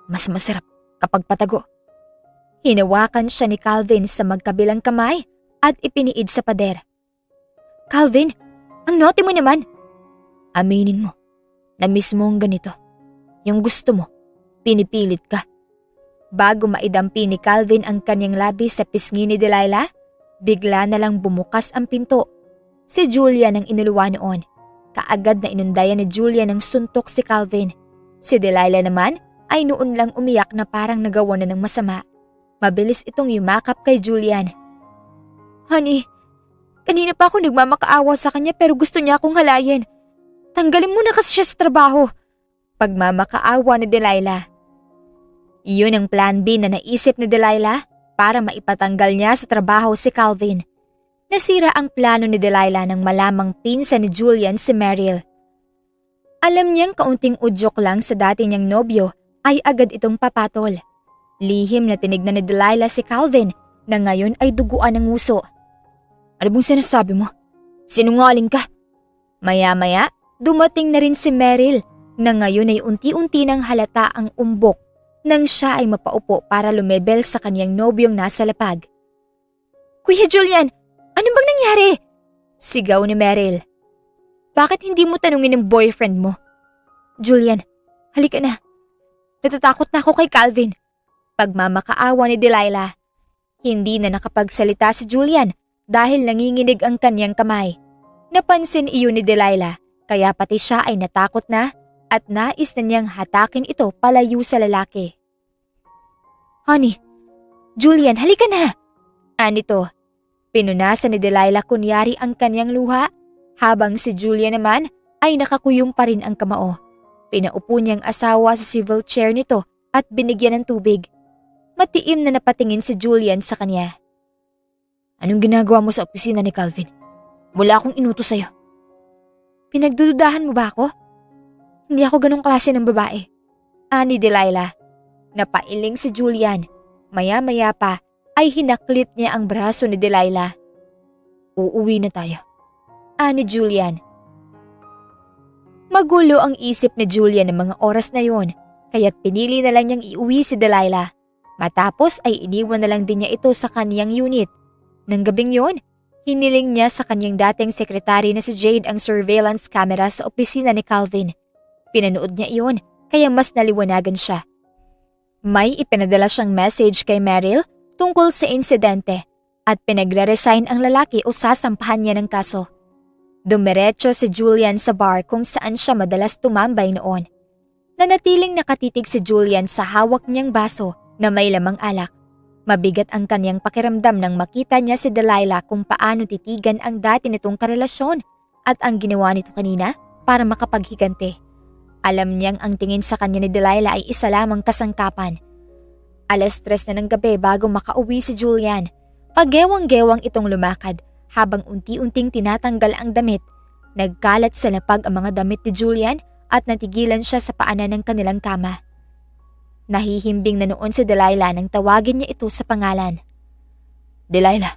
Mas masarap kapag patago. Hinawakan siya ni Calvin sa magkabilang kamay at ipiniid sa pader. Calvin, ang naughty mo naman. Aminin mo. Na-miss mo ang ganito. Yung gusto mo, pinipilit ka. Bago maidampi ni Calvin ang kanyang labi sa pisngi ni Delilah, bigla na lang bumukas ang pinto. Si Julian ang inuluwa noon. Kaagad na inundayan ni Julian ng suntok si Calvin. Si Delilah naman ay noon lang umiyak na parang nagawa na ng masama. Mabilis itong yumakap kay Julian. Honey, kanina pa ako nagmamakaawa sa kanya pero gusto niya akong halayin. Tanggalin mo na kasi siya sa trabaho. Pagmamakaawa ni Delilah. Iyon ang plan B na naisip ni Delilah para maipatanggal niya sa trabaho si Calvin. Nasira ang plano ni Delilah nang malamang pinsan ni Julian si Meryl. Alam niyang kaunting udyok lang sa dati niyang nobyo ay agad itong papatol. Lihim na tinignan ni Delilah si Calvin na ngayon ay duguan ng nguso. Ano bang sinasabi mo? Sinungaling ka? Maya-maya, dumating na rin si Meryl na ngayon ay unti-unti nang halata ang umbok nang siya ay mapaupo para lumebel sa kanyang nobyong nasa lapag. Kuya Julian, ano bang nangyari? Sigaw ni Meryl. Bakit hindi mo tanungin ng boyfriend mo? Julian, halika na. Natatakot na ako kay Calvin. Pagmamakaawa ni Delilah. Hindi na nakapagsalita si Julian dahil nanginginig ang kanyang kamay. Napansin iyon ni Delilah. Kaya pati siya ay natakot na at nais na niyang hatakin ito palayo sa lalaki. Honey, Julian, halika na! Anito, pinunasan ni Delilah kunyari ang kanyang luha habang si Julian naman ay nakakuyong pa rin ang kamao. Pinaupo niyang asawa sa swivel chair nito at binigyan ng tubig. Matiim na napatingin si Julian sa kanya. Anong ginagawa mo sa opisina ni Calvin? Wala akong inutos sa'yo. Pinagdududahan mo ba ako? Hindi ako ganong klase ng babae. Ani Delilah. Napailing si Julian. Maya-maya pa ay hinaklit niya ang braso ni Delilah. Uuwi na tayo. Ani Julian. Magulo ang isip ni Julian ng mga oras na yon, kaya't pinili na lang niyang iuwi si Delilah. Matapos ay iniwan na lang din niya ito sa kaniyang unit. Nang gabing yon, hiniling niya sa kanyang dating sekretary na si Jade ang surveillance camera sa opisina ni Calvin. Pinanood niya iyon kaya mas naliwanagan siya. May ipinadala siyang message kay Meryl tungkol sa insidente at pinagre-resign ang lalaki o sasampahan niya ng kaso. Dumiretso si Julian sa bar kung saan siya madalas tumambay noon. Nanatiling nakatitig si Julian sa hawak niyang baso na may lamang alak. Mabigat ang kanyang pakiramdam nang makita niya si Delilah kung paano titigan ang dati nitong karelasyon at ang ginawa nito kanina para makapaghiganti. Alam niyang ang tingin sa kanya ni Delilah ay isa lamang kasangkapan. 3:00 na ng gabi bago makauwi si Julian. Pagewang-gewang itong lumakad habang unti-unting tinatanggal ang damit. Nagkalat sa lapag ang mga damit ni Julian at natigilan siya sa paanan ng kanilang kama. Nahihimbing na noon si Delilah nang tawagin niya ito sa pangalan. Delilah!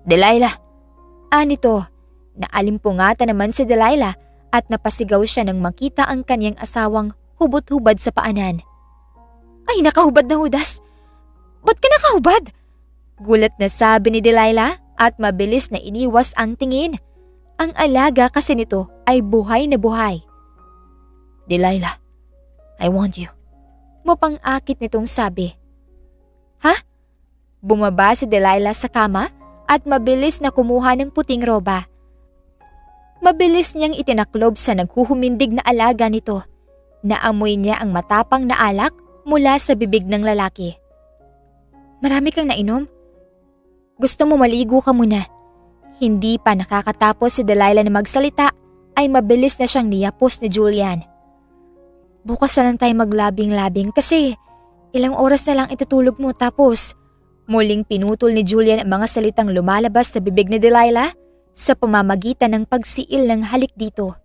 Delilah! Anito, naalimpungatan naman si Delilah at napasigaw siya nang makita ang kanyang asawang hubot-hubad sa paanan. Ay, nakahubad na hudas! Ba't ka nakahubad? Gulat na sabi ni Delilah at mabilis na iniwas ang tingin. Ang alaga kasi nito ay buhay na buhay. Delilah, I want you. Mapang-akit nitong sabi. Ha? Bumaba si Delilah sa kama at mabilis na kumuha ng puting roba. Mabilis niyang itinaklob sa naghuhumindig na alaga nito. Naamoy niya ang matapang na alak mula sa bibig ng lalaki. Marami kang nainom? Gusto mo maligo ka muna? Hindi pa nakakatapos si Delilah na magsalita ay mabilis na siyang niyapos ni Julian. Bukas na lang tayo maglabing-labing kasi ilang oras na lang itutulog mo tapos muling pinutol ni Julian ang mga salitang lumalabas sa bibig ni Delilah sa pamamagitan ng pagsiil ng halik dito.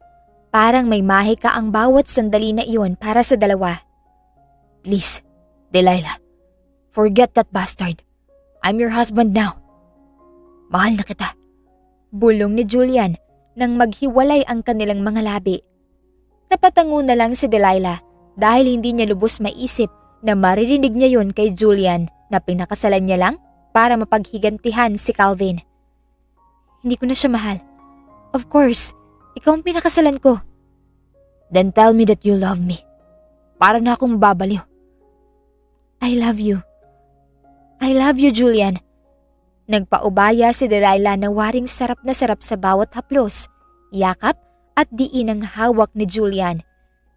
Parang may mahika ang bawat sandali na iyon para sa dalawa. Please, Delilah, forget that bastard. I'm your husband now. Mahal na kita. Bulong ni Julian nang maghiwalay ang kanilang mga labi. Napatango na lang si Delilah dahil hindi niya lubos maisip na maririnig niya yun kay Julian na pinakasalan niya lang para mapaghigantihan si Calvin. Hindi ko na siya mahal. Of course, ikaw ang pinakasalan ko. Then tell me that you love me. Para na akong babaliw. I love you. I love you, Julian. Nagpaubaya si Delilah na waring sarap na sarap sa bawat haplos, yakap at diin ang hawak ni Julian.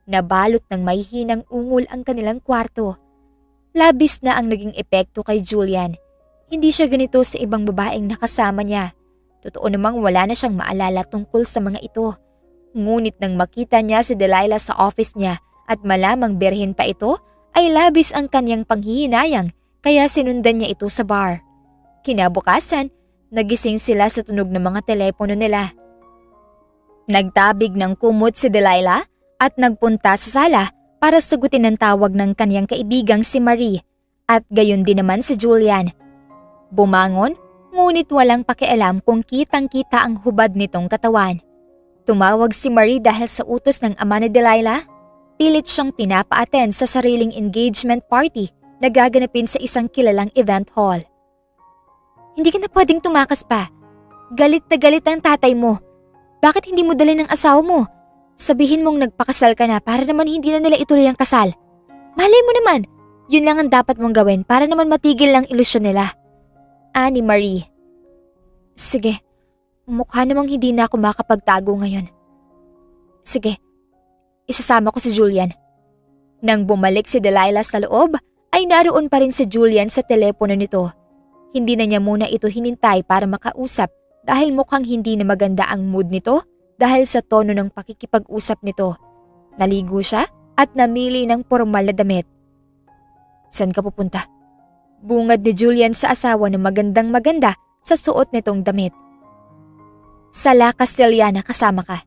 Nabalot ng mahihinang ungol ang kanilang kwarto. Labis na ang naging epekto kay Julian. Hindi siya ganito sa ibang babaeng nakasama niya. Totoo namang wala na siyang maalala tungkol sa mga ito. Ngunit nang makita niya si Delilah sa office niya at malamang berhen pa ito, ay labis ang kanyang panghihinayang kaya sinundan niya ito sa bar. Kinabukasan, nagising sila sa tunog ng mga telepono nila. Nagtabig ng kumot si Delilah at nagpunta sa sala para sagutin ang tawag ng kanyang kaibigang si Marie at gayon din naman si Julian. Bumangon, ngunit walang pakialam kung kitang-kita ang hubad nitong katawan. Tumawag si Marie dahil sa utos ng ama ni Delilah. Pilit siyang pinapa-attend sa sariling engagement party na gaganapin sa isang kilalang event hall. Hindi ka na pwedeng tumakas pa. Galit na galit ang tatay mo. Bakit hindi mo dalhin ang asawa mo? Sabihin mong nagpakasal ka na para naman hindi na nila ituloy ang kasal. Malay mo naman, yun lang ang dapat mong gawin para naman matigil ang ilusyon nila. Ani Marie. Sige, mukha namang hindi na ako makapagtago ngayon. Sige, isasama ko si Julian. Nang bumalik si Delilah sa loob, ay naroon pa rin si Julian sa telepono nito. Hindi na niya muna ito hinintay para makausap dahil mukhang hindi na maganda ang mood nito dahil sa tono ng pakikipag-usap nito. Naligo siya at namili ng formal na damit. Saan ka pupunta? Bungad ni Julian sa asawa na magandang-maganda sa suot nitong damit. Sa La Castellana kasama ka.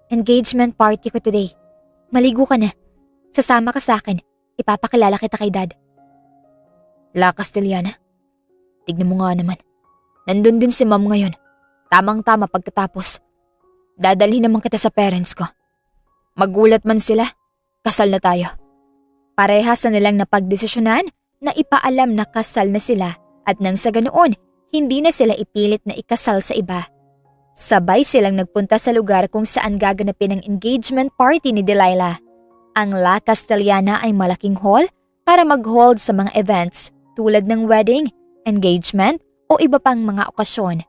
Engagement party ko today. Maligo ka na. Sasama ka sa akin. Ipapakilala kita kay Dad. La Castellana? Tignan mo nga naman. Nandun din si Mom ngayon. Tamang-tama pagkatapos. Dadalhin naman kita sa parents ko. Magulat man sila. Kasal na tayo. Parehas na nilang napagdesisyonan na ipaalam na kasal na sila at nang sa ganoon, hindi na sila ipilit na ikasal sa iba. Sabay silang nagpunta sa lugar kung saan gaganapin ang engagement party ni Delilah. Ang La Castellana ay malaking hall para mag-hold sa mga events tulad ng wedding, engagement o iba pang mga okasyon.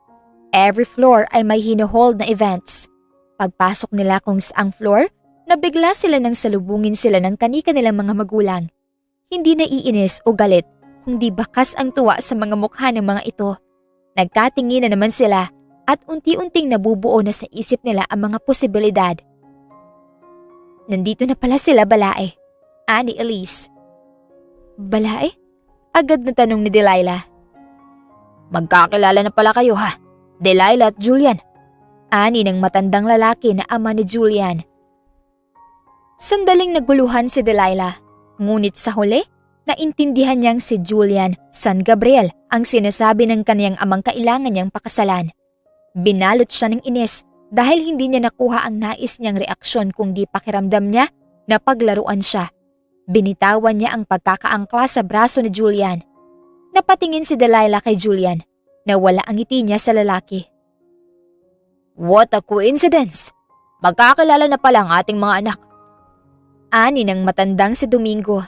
Every floor ay may hino-hold na events. Pagpasok nila kung saang floor, nabigla sila nang salubungin sila ng kanika nilang mga magulang. Hindi naiinis o galit, kundi bakas ang tuwa sa mga mukha ng mga ito. Nagkatingin na naman sila at unti-unting nabubuo na sa isip nila ang mga posibilidad. Nandito na pala sila, Balae. Ani Elise. Balae? Agad na tanong ni Delilah. Magkakilala na pala kayo ha, Delilah at Julian. Ani ng matandang lalaki na ama ni Julian. Sandaling naguluhan si Delilah, ngunit sa huli, naintindihan niyang si Julian San Gabriel ang sinasabi ng kaniyang amang kailangan niyang pakasalan. Binalot siya ng inis dahil hindi niya nakuha ang nais niyang reaksyon kundi pakiramdam niya na paglaruan siya. Binitawan niya ang pagkakaangkla sa braso ni Julian. Napatingin si Delilah kay Julian na wala ang ngiti niya sa lalaki. What a coincidence! Magkakilala na pala ang ating mga anak. Ani ng matandang si Domingo.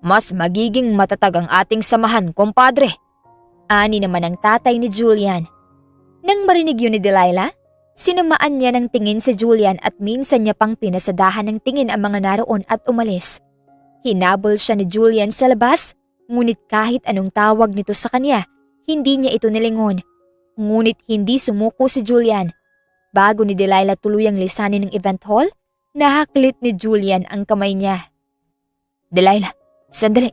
Mas magiging matatag ang ating samahan, kompadre. Ani naman ang tatay ni Julian. Nang marinig yun ni Delilah, Sinamaan niya ng tingin si Julian at minsan niya pang pinasadahan ng tingin ang mga naroon at umalis. Hinabol siya ni Julian sa labas, ngunit kahit anong tawag nito sa kanya, hindi niya ito nilingon. Ngunit hindi sumuko si Julian. Bago ni Delilah tuluyang lisanin ng event hall, nahaklit ni Julian ang kamay niya. Delilah, sandali.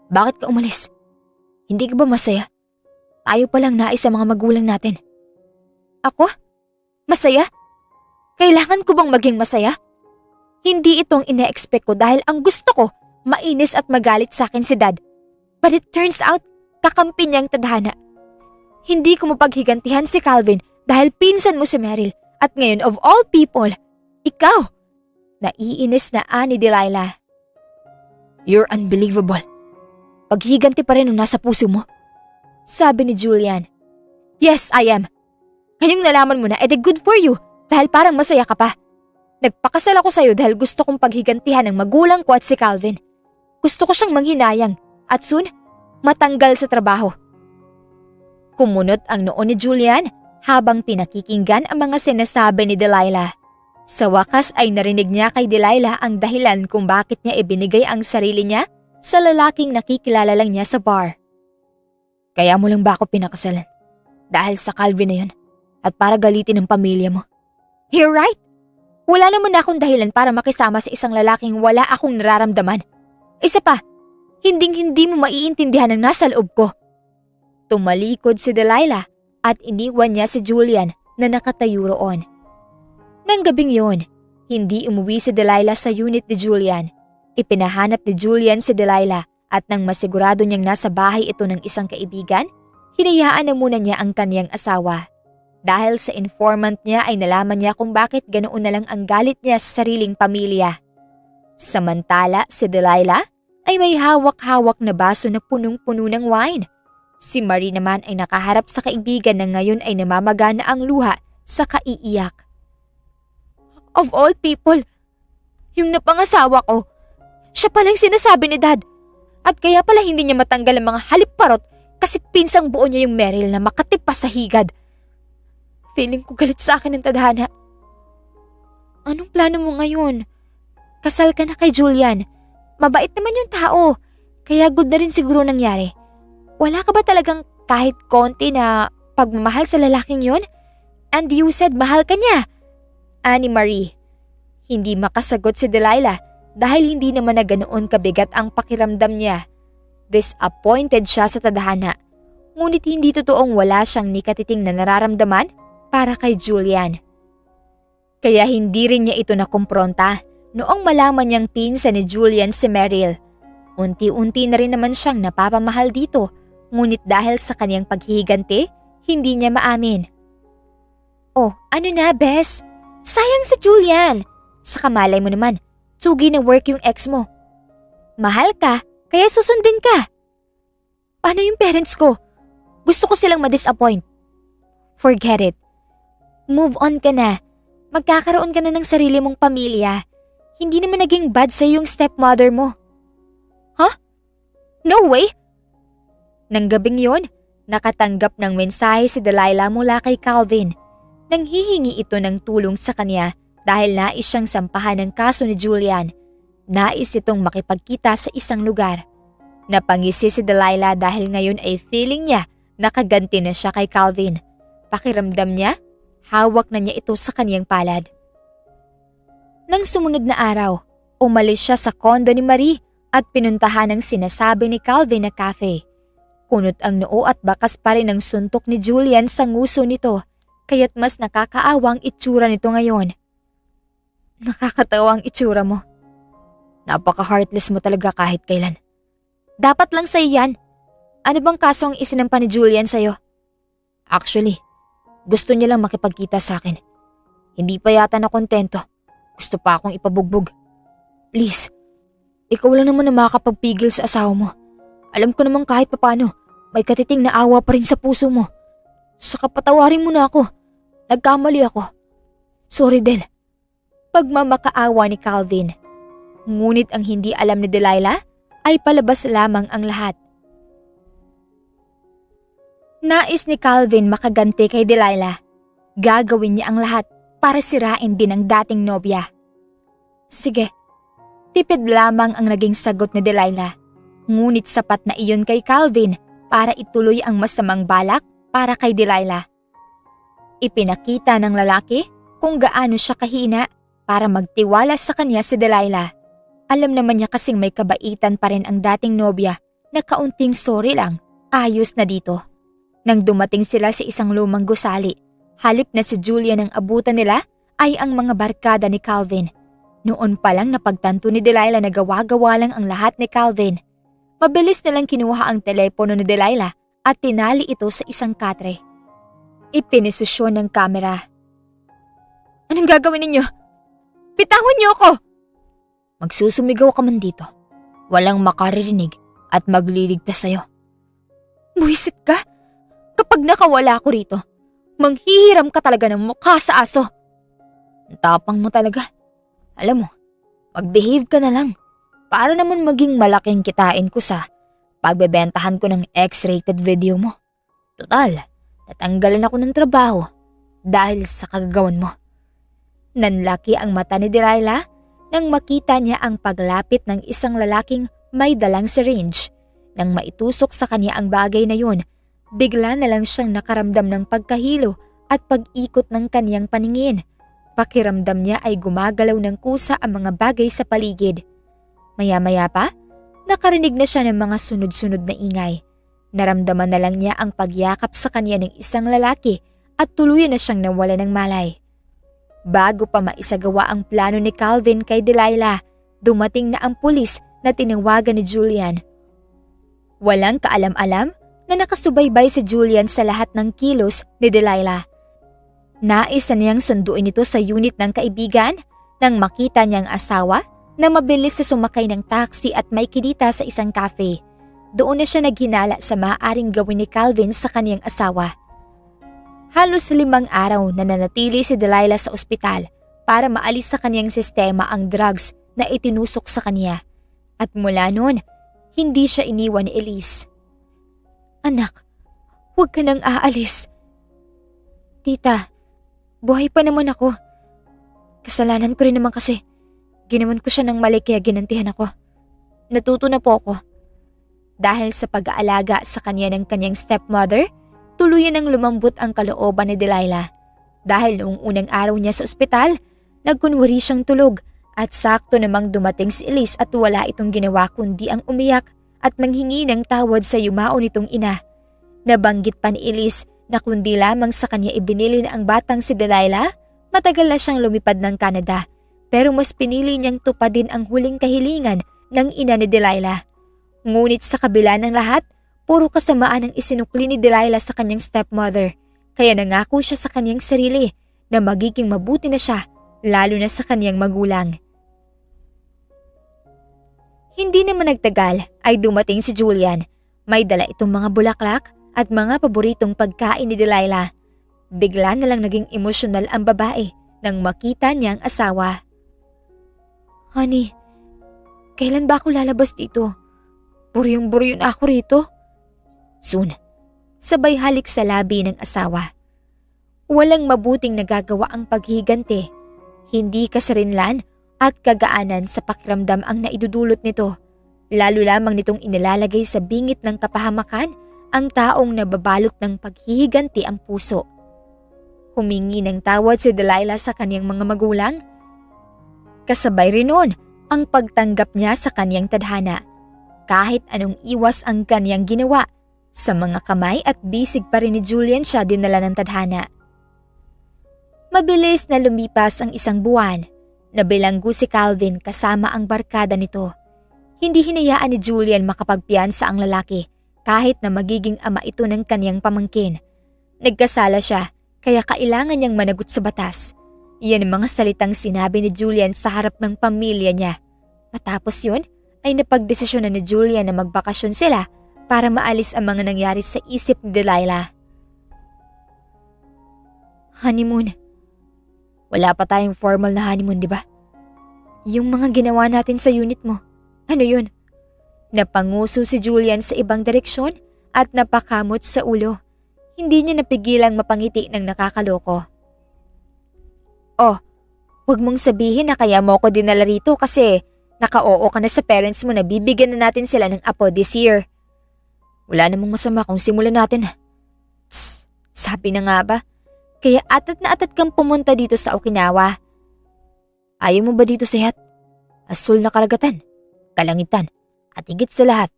Bakit ka umalis? Hindi ka ba masaya? Tayo palang nais sa mga magulang natin. Ako? Masaya? Kailangan ko bang maging masaya? Hindi itong ine-expect ko dahil ang gusto ko, mainis at magalit sa akin si Dad. But it turns out, kakampi niyang tadhana. Hindi ko mapaghigantihan si Calvin dahil pinsan mo si Meryl at ngayon of all people, ikaw. Naiinis na ani Delilah. You're unbelievable. Paghiganti pa rin ang nasa puso mo. Sabi ni Julian. Yes, I am. Ngayong nalaman mo na, edi good for you dahil parang masaya ka pa. Nagpakasal ako sa'yo dahil gusto kong paghigantihan ng magulang ko at si Calvin. Gusto ko siyang manghinayang at soon, matanggal sa trabaho. Kumunot ang noo ni Julian habang pinakikinggan ang mga sinasabi ni Delilah. Sa wakas ay narinig niya kay Delilah ang dahilan kung bakit niya ibinigay ang sarili niya sa lalaking nakikilala lang niya sa bar. Kaya mo lang ba ako pinakasalan? Dahil sa Calvin na yun at para galitin ang pamilya mo. You're right. Wala naman akong dahilan para makisama sa isang lalaking wala akong nararamdaman. Isa pa, hinding-hindi mo maiintindihan ang nasa loob ko. Tumalikod si Delilah at iniwan niya si Julian na nakatayo roon. Nang gabing yun, hindi umuwi si Delilah sa unit ni Julian. Ipinahanap ni Julian si Delilah at nang masigurado niyang nasa bahay ito ng isang kaibigan, hinayaan na muna niya ang kaniyang asawa. Dahil sa informant niya ay nalaman niya kung bakit ganoon na lang ang galit niya sa sariling pamilya. Samantala si Delilah ay may hawak-hawak na baso na punong-puno ng wine. Si Marie naman ay nakaharap sa kaibigan na ngayon ay namamagana ang luha sa kaiiyak. Of all people, yung napangasawa ko, siya palang sinasabi ni Dad. At kaya pala hindi niya matanggal ang mga halip-parot kasi pinsang buo niya yung Meryl na makatipas sa higad. Feeling ko galit sa akin ng tadhana. Anong plano mo ngayon? Kasal ka na kay Julian. Mabait naman yung tao, kaya good na rin siguro nangyari. Wala ka ba talagang kahit konti na pagmamahal sa lalaking yon? And you said mahal ka niya. Ani Marie. Hindi makasagot si Delilah dahil hindi naman na ganoon kabigat ang pakiramdam niya. Disappointed siya sa tadhana. Ngunit hindi totoong wala siyang nikatiting na nararamdaman para kay Julian. Kaya hindi rin niya ito nakumpronta noong malaman niyang pinsan ni Julian si Meryl. Unti-unti na rin naman siyang napapamahal dito, ngunit dahil sa kaniyang paghihiganti, hindi niya maamin. Oh, ano na, Bes? Sayang sa Julian. Sa kamalay mo naman, tsugi na work yung ex mo. Mahal ka, kaya susundin ka. Paano yung parents ko? Gusto ko silang ma-disappoint. Forget it. Move on ka na. Magkakaroon ka na ng sarili mong pamilya. Hindi naman naging bad sa'yo yung stepmother mo. Huh? No way! Nang gabing yun, nakatanggap ng mensahe si Delilah mula kay Calvin. Nang hihingi ito ng tulong sa kanya dahil nais siyang sampahan ng kaso ni Julian. Nais itong makipagkita sa isang lugar. Napangisi si Delilah dahil ngayon ay feeling niya nakaganti na siya kay Calvin. Pakiramdam niya, hawak na niya ito sa kaniyang palad. Nang sumunod na araw, umalis siya sa kondo ni Marie at pinuntahan ang sinasabi ni Calvin na cafe. Kunot ang noo at bakas pa rin ang suntok ni Julian sa nguso nito, kaya't mas nakakaawa ang itsura nito ngayon. Nakakatawa ang itsura mo. Napaka-heartless mo talaga kahit kailan. Dapat lang sa'yo yan. Ano bang kaso ang isinampa ni Julian sa'yo? Actually, gusto niya lang makipagkita sa akin. Hindi pa yata na kontento. Gusto pa akong ipabugbog. Please, ikaw lang naman na makakapagpigil sa asawa mo. Alam ko naman kahit papano, may katiting na awa pa rin sa puso mo. Saka patawarin mo na ako. Nagkamali ako. Sorry, Del. Pagmamakaawa ni Calvin. Ngunit ang hindi alam ni Delilah ay palabas lamang ang lahat. Nais ni Calvin makaganti kay Delilah. Gagawin niya ang lahat para sirain din ang dating nobya. Sige, tipid lamang ang naging sagot ni Delilah. Ngunit sapat na iyon kay Calvin para ituloy ang masamang balak para kay Delilah. Ipinakita ng lalaki kung gaano siya kahina para magtiwala sa kanya si Delilah. Alam naman niya kasing may kabaitan pa rin ang dating nobya na kaunting sorry lang, ayos na dito. Nang dumating sila sa isang lumang gusali, halip na si Julian ang abutan nila ay ang mga barkada ni Calvin. Noon pa lang napagtanto ni Delilah na gawa-gawa lang ang lahat ni Calvin. Mabilis nilang kinuha ang telepono ni Delilah at tinali ito sa isang katre. Ipinisusyon ng kamera. Anong gagawin ninyo? Bitawan niyo ako! Magsusumigaw ka man dito. Walang makaririnig at magliligtas sa'yo. Buwisit ka? Kapag nakawala ako rito, manghihiram ka talaga ng mukha sa aso. Ang tapang mo talaga. Alam mo, mag-behave ka na lang. Para naman maging malaking kitain ko sa pagbebentahan ko ng X-rated video mo. Total, natanggalan ako ng trabaho dahil sa kagagawan mo. Nanlaki ang mata ni Delilah nang makita niya ang paglapit ng isang lalaking may dalang syringe. Nang maitusok sa kanya ang bagay na yun, bigla na lang siyang nakaramdam ng pagkahilo at pag-ikot ng kaniyang paningin. Pakiramdam niya ay gumagalaw ng kusa ang mga bagay sa paligid. Maya-maya pa, nakarinig na siya ng mga sunod-sunod na ingay. Naramdaman na lang niya ang pagyakap sa kanya ng isang lalaki at tuluyan na siyang nawala ng malay. Bago pa maisagawa ang plano ni Calvin kay Delilah, dumating na ang pulis na tinawagan ni Julian. Walang kaalam-alam na nakasubaybay si Julian sa lahat ng kilos ni Delilah. Nais na niyang sunduin ito sa unit ng kaibigan nang makita niyang asawa na mabilis na sumakay ng taxi at may kinita sa isang cafe. Doon na siya naghinala sa maaaring gawin ni Calvin sa kaniyang asawa. Halos 5 araw na nanatili si Delilah sa ospital para maalis sa kaniyang sistema ang drugs na itinusok sa kaniya. At mula noon, hindi siya iniwan ni Elise. Anak, huwag ka nang aalis. Tita, buhay pa naman ako. Kasalanan ko rin naman kasi. Ginawan ko siya ng mali kaya ginantihan ako. Natuto na po ako. Dahil sa pag-aalaga sa kanya ng kanyang stepmother, tuluyan nang lumambot ang kalooban ni Delilah. Dahil noong unang araw niya sa ospital, nagkunwari siyang tulog at sakto namang dumating si Elise at wala itong ginawa kundi ang umiyak at manghingi ng tawad sa yumao nitong ina. Nabanggit pa ni Elise na kundi lamang sa kanya ibinili na ang batang si Delilah, matagal na siyang lumipad ng Canada. Pero mas pinili niyang tupadin ang huling kahilingan ng ina ni Delilah. Ngunit sa kabila ng lahat, puro kasamaan ang isinukli ni Delilah sa kanyang stepmother. Kaya nangako siya sa kanyang sarili na magiging mabuti na siya, lalo na sa kanyang magulang. Hindi naman nagtagal ay dumating si Julian. May dala itong mga bulaklak at mga paboritong pagkain ni Delilah. Bigla na lang naging emosyonal ang babae nang makita niya ang asawa. Honey, kailan ba ako lalabas dito? Buryong-buryo na ako rito. Soon, sabay halik sa labi ng asawa. Walang mabuting nagagawa ang paghiganti. Hindi kasarinlan at kagaanan sa pakiramdam ang naidudulot nito. Lalo lamang nitong inilalagay sa bingit ng kapahamakan ang taong nababalot ng paghihiganti ang puso. Humingi ng tawad si Delilah sa kanyang mga magulang. Kasabay rin nun ang pagtanggap niya sa kanyang tadhana. Kahit anong iwas ang kanyang ginawa, sa mga kamay at bisig pa rin ni Julian siya dinala ng tadhana. Mabilis na lumipas ang 1 buwan. Nabilanggo si Calvin kasama ang barkada nito. Hindi hinayaan ni Julian makapagpiyansa ang lalaki kahit na magiging ama ito ng kanyang pamangkin. Nagkasala siya kaya kailangan niyang managot sa batas. Iyan ang mga salitang sinabi ni Julian sa harap ng pamilya niya. Matapos yun ay napagdesisyon na ni Julian na magbakasyon sila para maalis ang mga nangyari sa isip ni Delilah. Honeymoon. Wala pa tayong formal na honeymoon, di ba? Yung mga ginawa natin sa unit mo, ano yun? Napanguso si Julian sa ibang direksyon at napakamot sa ulo. Hindi niya napigilang mapangiti ng nakakaloko. Oh, huwag mong sabihin na kaya mo ko dinala rito kasi naka-oo ka na sa parents mo na bibigyan na natin sila ng apo this year. Wala namang masama kung simulan natin. Tss, sabi na nga ba? Kaya atat na atat kang pumunta dito sa Okinawa. Ayaw mo ba dito sa Hat? Asul na karagatan, kalangitan, at higit sa lahat,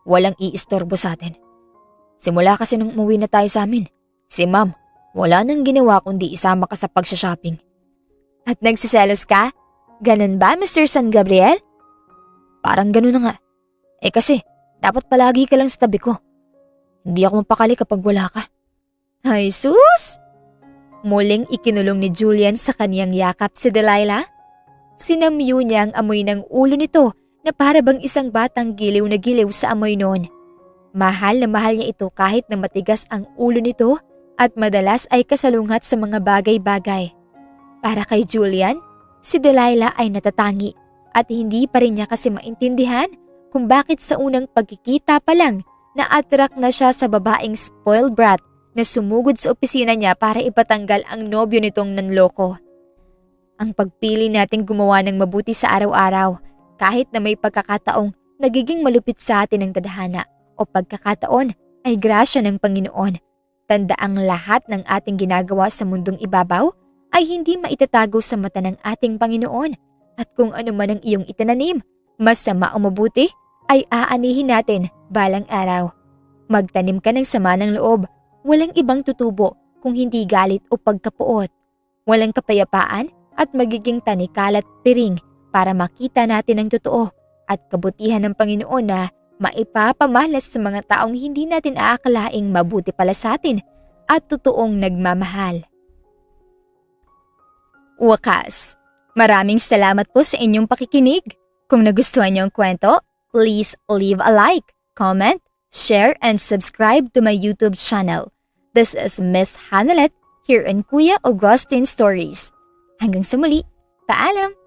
walang iistorbo sa atin. Simula kasi nung umuwi na tayo sa amin, si Ma'am, wala nang ginawa kundi isama ka sa pagsha-shopping. At nagsiselos ka? Ganun ba, Mr. San Gabriel? Parang ganun na nga. Kasi, dapat palagi ka lang sa tabi ko. Hindi ako mapakali kapag wala ka. Ay sus! Muling ikinulong ni Julian sa kaniyang yakap si Delilah. Sinamyo niya ang amoy ng ulo nito na para bang isang batang giliw na giliw sa amoy noon. Mahal na mahal niya ito kahit na matigas ang ulo nito at madalas ay kasalungat sa mga bagay-bagay. Para kay Julian, si Delilah ay natatangi at hindi pa rin niya kasi maintindihan kung bakit sa unang pagkikita pa lang na-attract na siya sa babaeng spoiled brat na sumugod sa opisina niya para ipatanggal ang nobyo nitong nanloko. Ang pagpili nating gumawa ng mabuti sa araw-araw kahit na may pagkakataong nagiging malupit sa atin ang tadhana o pagkakataon ay grasya ng Panginoon. Tandaang lahat ng ating ginagawa sa mundong ibabaw ay hindi maitatago sa mata ng ating Panginoon at kung ano man ang iyong itinanim, masama o mabuti ay aanihin natin balang araw. Magtanim ka ng sama ng loob, walang ibang tutubo kung hindi galit o pagkapuot. Walang kapayapaan at magiging tanikal at piring para makita natin ang totoo at kabutihan ng Panginoon na maipapamalas sa mga taong hindi natin aakalaing mabuti pala sa atin at totoong nagmamahal. Wakas, maraming salamat po sa inyong pakikinig. Kung nagustuhan niyo ang kwento, please leave a like, comment, share, and subscribe to my YouTube channel. This is Miss Hanalet here in Kuya Augustine Stories. Hanggang sa muli, paalam!